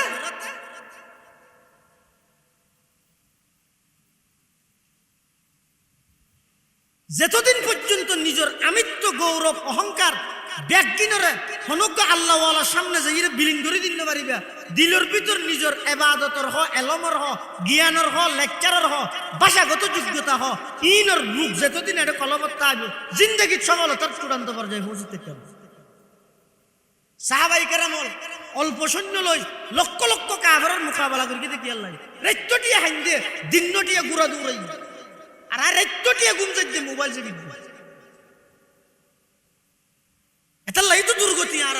যতদিন পর্যন্ত নিজের আমিত্ব গৌরব অহংকার ব্যাগিনরে হনজ্ঞ আল্লাহওয়ালার সামনে যাইরে বিলীন করে দিতে পারিবা দিলের ভিতর নিজের ইবাদতর হ এলমর হ জ্ঞানর হ লেকচারর হ ভাষাগত যোগ্যতা হ ইনর রূপ যতদিন এটা কলবত্তা আসবে জিন্দগির সফলতার চূড়ান্ত পর্যায়ে পৌঁছতে হবে সাহাবাই কেরামল অল্প সৈন্য লই লক্ষ লক্ষ কাফেরের মোকাবেলা করি দেখি আল্লাহ রাইত্যটিয়া হাইন দিয়ে দিনটিয়া গুড়া দৌড়াই আর রাইত্যটিয়া গুমজাই দিয়ে মোবাইল চেপি এটা লাই তো দুর্গতি আর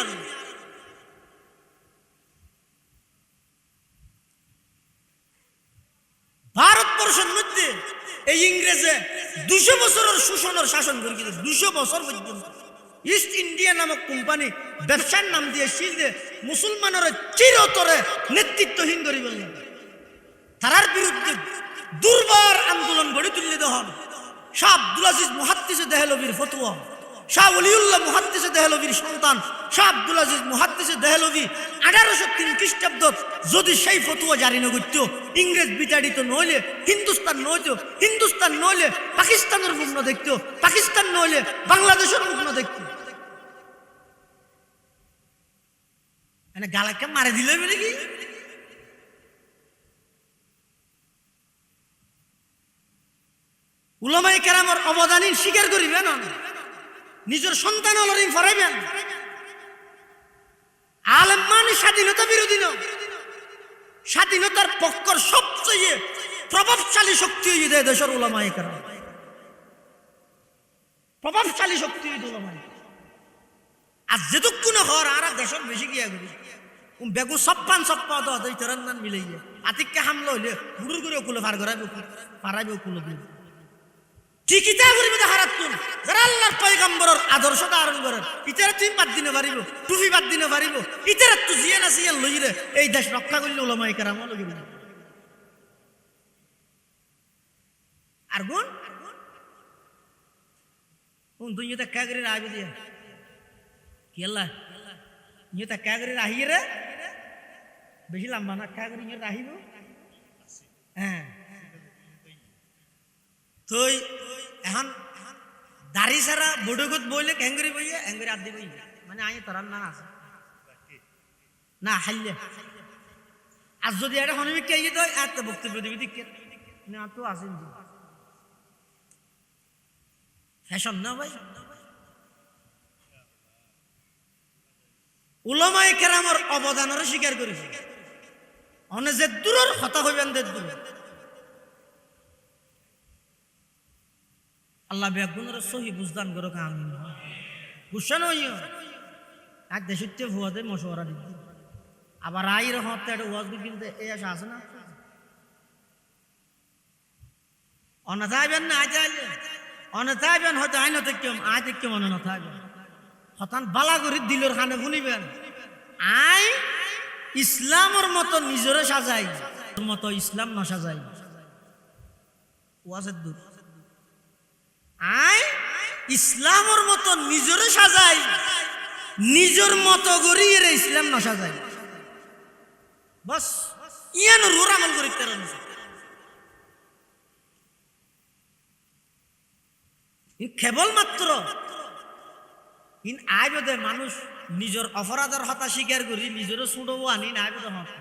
ভারতবর্ষের মধ্যে এই ইংরেজে 200 বছরের শোষণের শাসন করে 200 বছর পর্যন্ত ইস্ট ইন্ডিয়া নামক কোম্পানি ব্যবসার নাম দিয়ে শিল দিয়ে মুসলমানের চিরতরে নেতৃত্বহীন করে বললেন তার বিরুদ্ধে দুর্বার আন্দোলন গড়ে তুললে হন শাহ আব্দুল আজিজ মুহাদ্দিসে দেহলভির ফতোয়া শাহ ওলিউল্লাহ মুহাদ্দিসে দেহলভির সন্তান শাহ আব্দুল আজিজ মুহাদ্দিসে দেহলভি 1803 খ্রিস্টাব্দ যদি সেই ফতোয়া জারি না করত ইংরেজ বিতাড়িত নইলে হিন্দুস্তান নইলে পাকিস্তানের মুখ না দেখতো পাকিস্তান নইলে বাংলাদেশের মুখ না দেখতো মানে গালাকে মারে দিলে বলে কি উলামায়ে কেরামের অবদান স্বীকার করিবেন নিজের সন্তান অলরিং ফরাইবেন আলেম মানে স্বাধীনতা বিরোধী নয় স্বাধীনতার পক্ষের সবচেয়ে প্রভাবশালী শক্তি হইয়ে দেশের উলামায়ে কেরাম প্রভাবশালী শক্তি উলামায়ে আর যেটুকুন হর আর দেশের বেশি গিয়া করি বেগু সপ্পান দইতরান মিলাইয়া আতিককে হামলা হইলে বুড়ুর করে ওকুলে পার করাইবে পারাইবে ওকুলে দিয়ে ঠিকিতা করিবে হারাতুন যারা আল্লাহর পয়গম্বরের আদর্শ ধারণ করেন ইতারা তুই বাদ দিনে পারিব টুপি বাদ দিনে পারিব ইতারা তুই জিয়া না সিয়া লইরে এই দেশ রক্ষা করলে উলামায়ে কেরাম লইবে আর গুণ তুই এটা কাগরি রাখবে দিয়া কি আল্লাহ এটা কাগরি রাহিয়ে রে বেশি লম্বা না কাগরি রাহিব হ্যাঁ তুই এখন দাড়ি ছাড়া বড়গত বইলে ক্যাঙ্গরি বইয়ে অ্যাঙ্গরি আদি বই মানে আই তোরার না আছে না হাইলে আর যদি এটা হনবিক কে তো এত বক্তব্য দিবি দিকে না তো আসেন ফ্যাশন না ভাই উলামায়ে কেরামের অবদানের স্বীকার করেছে অনে যে দূরের কথা হইবেন যে দূর আল্লাহ বেগুনের সহি বুঝদান করো আমিন গুসা নইও এক দেশিতে ভুয়াতে মশওয়ারা দিতে আবার আইর হতে একটা ওয়াজ কিন্তু এই আশা আছে না অনাথাইবেন না আইলে অনাথাইবেন হয়তো আইন থেকে আয় থেকে মনে না থাকবে হতান বালা করে দিলের খানে শুনিবেন আই ইসলামের মতো নিজরে সাজাই মতো ইসলাম না সাজাই ওয়াজের দূর আই ইসলামের মতো নিজরে সাজাই নিজের মতো করি এর ইসলাম না সাজাই বাস ইয়ান রোর আমল করি তেরন কেবলমাত্র ইন আই বোধে মানুষ নিজের অপরাধের হতা স্বীকার করি নিজেরও ছুটবো আনি না বোধ হত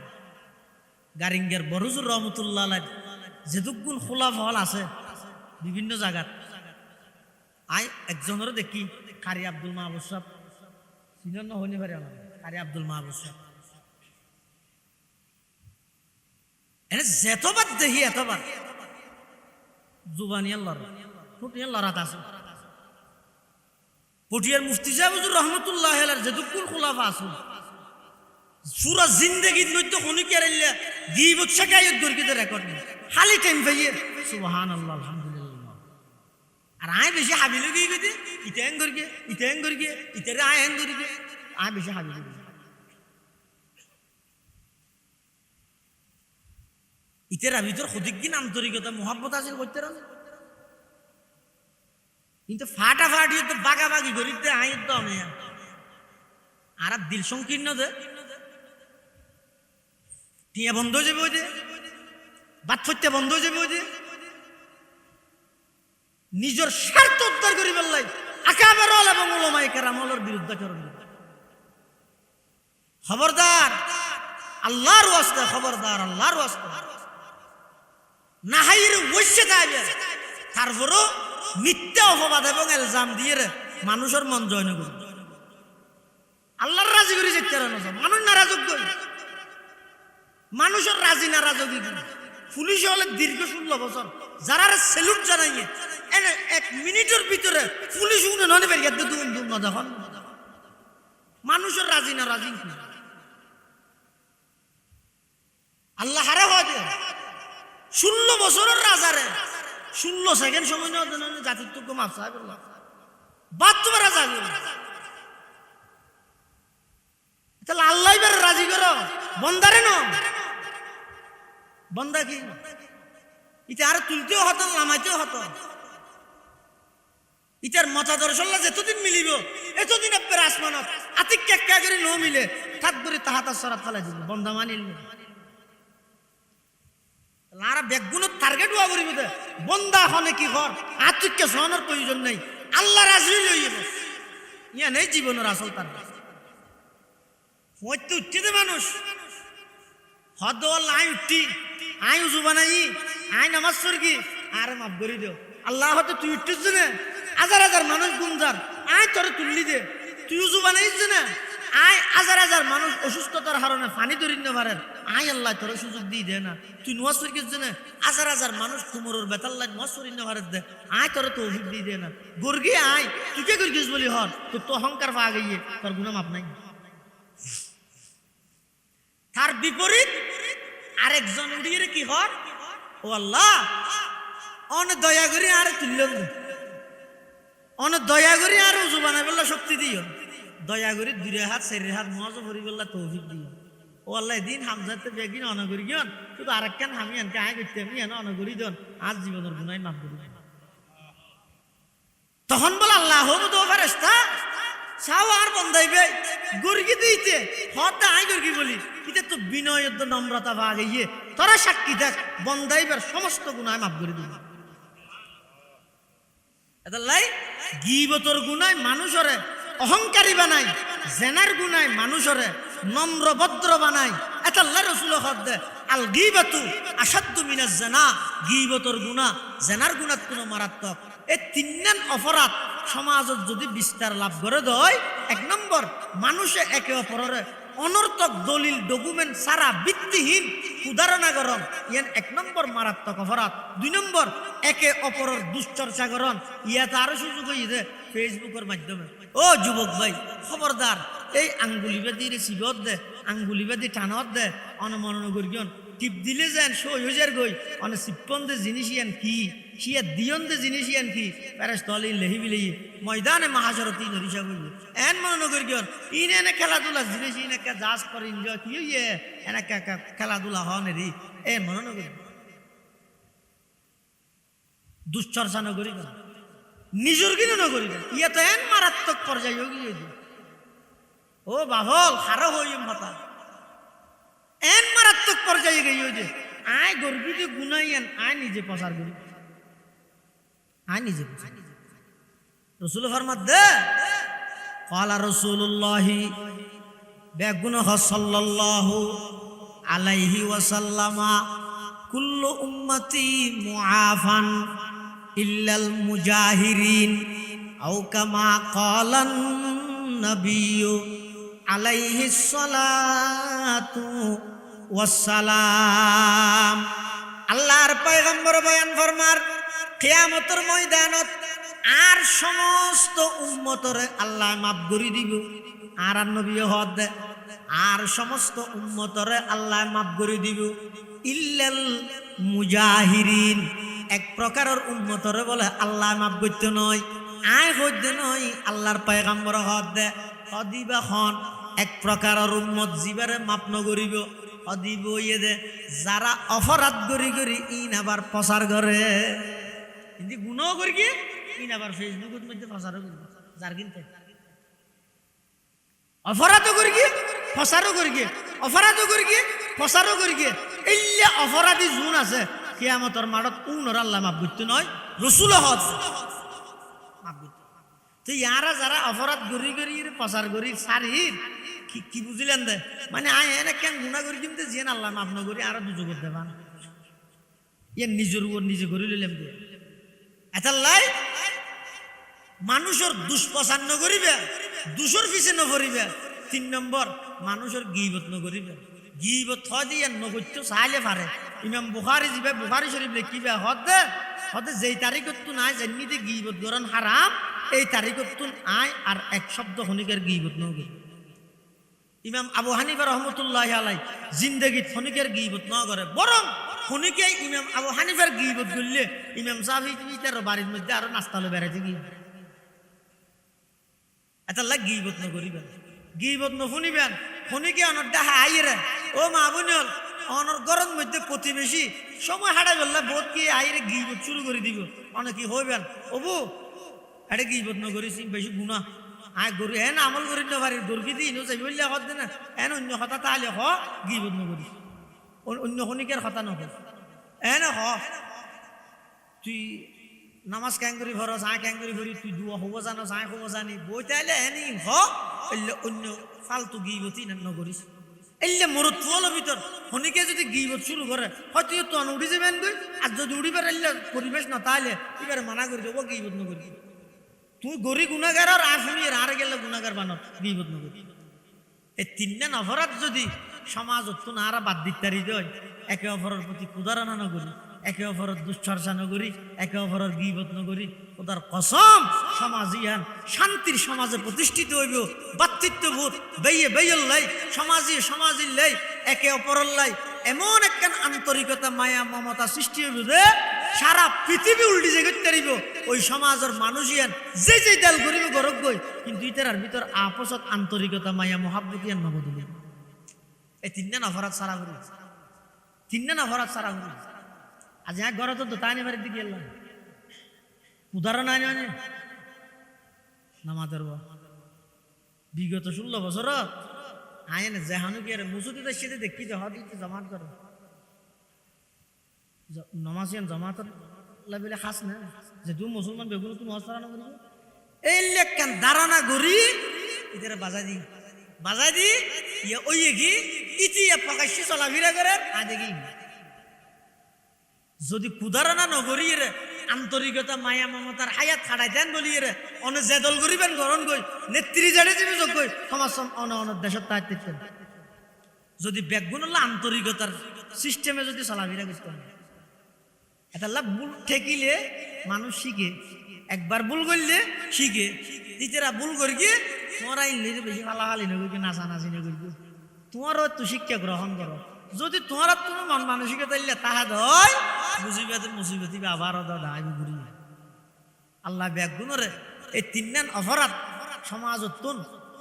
গারিঙ্গের বরুজুর রহমতুল্লাহ যেদুগুণ খোলা ফল আছে বিভিন্ন জায়গাত আই একজনেরও দেখি কারি আব্দুল মাহবুব সাহেব চিনেন না হনি পারে কারি আব্দুল মাহবুব সাহেব এনে যেতবার দেখি এতবার জুবানিয়ার লড়া ফুটিয়ার লড়াত আছে পটিয়ার মুফতি সাহেব রহমতুল্লাহ যেদুগুণ খোলাফা আছে পুরা জিন্দেগির মধ্যে হনিকে রাইলে গীবত শাকায়ত দরকিতে রেকর্ড নেই খালি টাইম পাইয়ে সুবহানাল্লাহ আলহামদুলিল্লাহ আর আয় বেশি হাবিলে গিয়ে গেছে ইতেন করগে ইতেরে আয় হেন করগে আয় বেশি হাবিলে গিয়ে ইতেরা ভিতর সদিকদিন আন্তরিকতা মোহাব্বত আছে করতে রান কিন্তু ফাটাফাটি তো বাগাবাগি করিতে আয় তো আমি আর দিল সংকীর্ণ দে টিয়া বন্ধ হয়ে যাবে ওই যে বাদ ফত্যা বন্ধ হয়ে যাবে ওই যে নিজের স্বার্থ উদ্ধার করি বললাই আকাবের এবং ওলামায়ে কেরামের বিরুদ্ধাচরণ খবরদার আল্লাহর ওয়াস্তে খবরদার আল্লাহর ওয়াস্তে নাহাইর ওইসে যাবে তারপরও মিথ্যা অপবাদ এবং ইলজাম দিয়ে মানুষের মন জয় না করবে আল্লাহর রাজি করে যেতে মানুষ নারাজক মানুষের রাজি নারাজগি পুলিশ হলে দীর্ঘ 16 বছর যারা সেলুট জানাইয়ে এনে 1 মিনিটের ভিতরে পুলিশ উনি ননে বেরিয়ে দুম না দেখুন মানুষের রাজি নারাজি আল্লাহ হারে হয় 16 বছরের রাজারে 16 সেকেন্ড সময় নেওয়ার জন্য জাতিত্ব মাফ সাহেব বাদ তোমার রাজা তাহলে আল্লাহ এবার রাজি করো বন্দারে ন বন্দা কি এটা আর তুলতেও হতো নামাইতেও হতো ইটার মতাদর্শ যতদিন মিলিব এতদিন আপনার আসমানত আতিক কেক্কা করে ন মিলে থাক করে তাহাতা সরাত ফেলাই দিব বন্দা মানিল আর বেগুনের টার্গেট হওয়া করিব বন্দা হনে কি ঘর আতিককে সহনের প্রয়োজন নেই আল্লাহ রাজি লই যাব ইয়া নেই জীবনের আসল তার হয়তো উঠতে দে মানুষ হদ আই উঠি আই উজু বানাই আই নামাজ পড়ি আর মাফ করে দিও আল্লাহ হয়তো তুই উঠছিস না হাজার হাজার মানুষ গুমজার আয় তোরে তুললি দে তুই উজু বানাইছ না আয় হাজার হাজার মানুষ অসুস্থতার কারণে পানি ধরি না পারেন আয় আল্লাহ তোরে সুযোগ দিয়ে দে না তুই নামাজ পড়িস না হাজার হাজার মানুষ কুমোরের বেতাল লাই নামাজ পড়ি না পারেন দে আয় তোরে তৌফিক দিয়ে দে না গর্গে আয় তুই কে গর্গিস বলি হর তোর তো অহংকার পা গিয়ে তোর গুনাহ মাপ নাই তার বিপরীত আরেকজন উড়িয়ে কি হর ও আল্লাহ অনেক দয়া করি আর তুললাম অনেক দয়া করি আর উজু বানাই বললা শক্তি দিও দয়া করি 2 হাত 4 হাত মজা ভরি বললা তৌফিক দিও ও আল্লাহ দিন হামজাতে বেগিন অনগরি গিয়ন শুধু আরেকখান আমি আনকে আয় করতে আমি এনে অনগরি দন আজ জীবনের গুনাহ মাফ করি তখন বল আল্লাহ হবো তো ফেরেশতা চাও আর বন্দাইবে গর্গি দিতে হতে আই গর্গি বলি এটা তো বিনয় নম্রতা ভাগ ইয়ে তোরা সাক্ষী দেখ বন্দাইবার সমস্ত গুনাহ মাফ করে দিবে এদাল্লাই গীবতর গুনাহ মানুষরে অহংকারী বানাই জেনার গুনাহ মানুষরে নম্র ভদ্র বানাই এতাল্লাহ রাসূল হদ্দে আল গীবাতু আশাদ্দু মিনাজ জানা গীবতর গুনাহ জেনার গুনাহ কোন মারাত্মক এই তিনজন অপরাধ সমাজত যদি বিস্তার লাভ করে দেয় 1 নম্বর মানুষে একে অপরের অনর্থক দলিল ডকুমেন্ট সারা ভিত্তিহীন উদাহরণাগরণ ইয়ান 1 নম্বর মারাত্মক অপরাধ 2 নম্বর একে অপরের দুশ্চর্চা করণ ইয়াতে আরো সুযোগ হইছে ফেসবুকের মাধ্যমে ও যুবক ভাই খবরদার এই আঙ্গুলি বেদি রিসিভত দে আঙ্গুলি বেদি টানত দে অনমনন করিয়ন টিপ দিলে যেন সই হইজার গই অনে সিপন দে জিনিস ইয়ান কি সিয়া দিয়ন দে জিনিস ইয়ান কি ফেরেশতা লেহি বিলি ময়দানে মাহাশরতি নরিশা হইব এন মনন করিয়ন ইনে এনে খেলাধুলা জিনিস ইনে কা জাজ করে এনজয় কি হইয়ে এনে খেলাধুলা হন রে এ মনন করি দুশ্চর্চা ন করি নিজের কিনো ন করি ইয়া তো এন মারাত্মক পর্যায়ে হইছে ও বাহল হারো হইম হতা এন মারাত্মক পর্যায়ে গিয়ে আয় গর্বিতে গুনাইয়ান আয় নিজে প্রচার করি আয় নিজে রসুল ফরমাত দে ক্বালা রাসূলুল্লাহ বেগুন সাল্লাল্লাহু আলাইহি ওয়াসাল্লামা কুল্লু উম্মতি মুআফান ইল্লাল মুজাহিরিন আও কামা ক্বালান নবিয়্যু আলাইহিস সালাতু ওয়াসসালাম। আল্লাহর পয়গম্বর বয়ান ফরমার কিয়ামতের ময়দানত আর সমস্ত উম্মতরে আল্লাহ মাফ করে দিব। আর নবী হদ আর সমস্ত উম্মতরে আল্লাহ মাফ করে দিব ইল্লাল মুজাহিরিন, এক প্রকারের উম্মতরে বলে আল্লাহ মাফ করতে নয়, আয় হইতে নয়। আল্লাহর পয়গম্বর হদ হদিবা খন এক প্রকারের উম্মত জিবারে মাফ নগরিব হদিব ইয়ে দে যারা অপরাধ করি করি ইন আবার প্রচার করে, কিন্তু গুণও করি কি ইন আবার ফেসবুকের মধ্যে প্রচারও করি, যার কিনতে অপরাধও করি কি প্রচারও করি কি, অপরাধও করি কি প্রচারও করি কি। এইলা অপরাধী জুন আছে কিয়ামতের মাঠত উনর আল্লাহ মাফ করতে নয়, রসুল হদ মাফ করতে। তো ইয়ারা যারা অপরাধ করি করি প্রচার করি সারির কি বুঝিলেন দে, মানে আয় এনে কেন গুণা করি কিন্তু যে আল্লাহ মাফ না করি আরো দুজো করতে পান, ইয়ে নিজের উপর নিজে করি লইলাম দে। এতাল্লাই মানুষের দুষ্প্রচার নকরিবে, দুশোর পিছে নকরিবে। 3 নম্বর মানুষের গীবত নকরিবে, গীবত হয় দিয়ে নগত্য চাইলে পারে। ইমাম বুখারী যাবে বুখারী শরীফ লিখিবে হদে হদে যেই তারিখত তো নাই জান্নিতে গীবত গরণ হারাম, এই তারিখত তো আয় আর এক শব্দ খনিকের গীবত নগরি। ইমাম আবু হানিফা রহমতুল্লাহ আলাই জিন্দেগিত খনিকের গীবত ন করে, বরং খনিকে ইমাম আবু হানিফার গীবত করলে ইমাম শাফিঈ তার বাড়ির মধ্যে আরো নাস্তালো বেড়াইতে গিয়ে এতাল্লা গীবত নকরিবেন, গীবত নশুনিবেন। খনিকে অনর ডাহা আইরে ও মা বোনল অনর গরম মধ্যে প্রতিবেশী সময় হাঁটা বললে বোধ কি আইরে গীবত শুরু করে দিব, অনেকে হইবেন অবু এটা গীবত নকরিস বেশি গুণা আয় গরু এন আমল করি নারি গরুকে দিই যাই বললে হত না এন অন্য কথা তাহলে হ গীবত নকরিস, অন্য খনিকের কথা নকর এন হ তুই নামাজ ক্যাং করি ভরস আয় ক্যাং করি ভরি তুই দুয়া হব জানো আয় হব জানি বই তাইলে এনি হ এলে অন্য ফালতু গীবতই নকরিস। এলে মরত ফল ভিতর খনিকে যদি গীবত শুরু করে হয়তো তো উড়ি যাবেন গই, আর যদি উড়িবার এলে পরিবেশ না তাহলে এবারে মানা করে দেবো গীবত নকরি। তুই গরি গুণাগার আর শুনি আর গেলে গুণাগার বানো গীবত নকরি। এই 3 অপরাধ যদি সমাজ না আর বাদ দিতারি দেয়, একে অপরের প্রতি ক্ষুধারানা নগরী, একে অপরের দুশ্চর্চা নগরী, একে অপরের গীবত নগরী, ওদের কসম সমাজ ইয়ান শান্তির সমাজে প্রতিষ্ঠিত হইব। ভাতৃত্ববোধ বেয়ে বেয়ল্লাই সমাজে সমাজিল্লাই একে অপরের লাই এমন একটা আন্তরিকতা মায়া মমতা সৃষ্টি হইব যে সারা পৃথিবী উল্টি যে করতে পারিব। ওই সমাজের মানুষ ইয়ান যে যে দল করিব গরব গই, কিন্তু ইতার ভিতর আপসত আন্তরিকতা মায়া মহাব্বত ইয়ান নবদল। এই 3 অপরাধ সারা করি, 3 অপরাধ সারা করি। আজ এক ঘরে তো তাই বাড়ির দিকে এলাম উদাহরণ আনি আনে নামাজের বিগত 16 বছর আইন যেহানু কি মুসুদিদের সাথে দেখি যে হদ জমাত করে নমাজিয়ান জমাতের লাভিলে খাস না যে তুই মুসলমান বেগুন তুমি হস্তারানো করিব এই লেখান ধারণা করি এদের বাজাই দি ইয়ে ওই কি ইতি প্রকাশ্যে চলাফেরা করে আদে কি যদি কুদারণা নগরী রে আন্তরিকতা মায়া মমতার হায়াত খাড়াই দেন বলি রে অনে জেদল করিবেন গ্রহণ কই নেত্রী জানে যাবে যোগ্য সমাজ অন দেশের দায়িত্ব যদি ব্যাগুন আন্তরিকতার সিস্টেমে যদি চলাফেরা করতে হয় এটা লাভ ভুল ঠেকিলে মানুষ শিখে, একবার ভুল করলে শিখে, দ্বিতীয়রা ভুল করি গিয়ে তোমরা ইংলিশে বেশি হালাহালি নগরী নাচানাচি নগরী তোমারও একটু শিক্ষা গ্রহণ করো। যদি তোমার তুমি মন মানসিকতা ইল্লে তাহা দয় মুসিবতের মুসিবতি আবার দায় ঘুরি আল্লাহ ব্যাগুণরে এই 3 অপরাধ সমাজত্তুন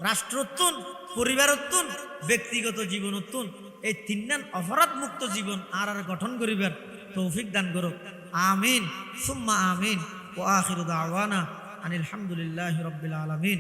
রাষ্ট্রত্তুন পরিবারত্তুন ব্যক্তিগত জীবনত্তুন এই 3 অপরাধ মুক্ত জীবন আর গঠন করিবার তৌফিক দান করো। আমিন সুম্মা আমিন ওয়া আখিরু দাওয়ানা আনিল হামদুলিল্লাহি রাব্বিল আলামিন।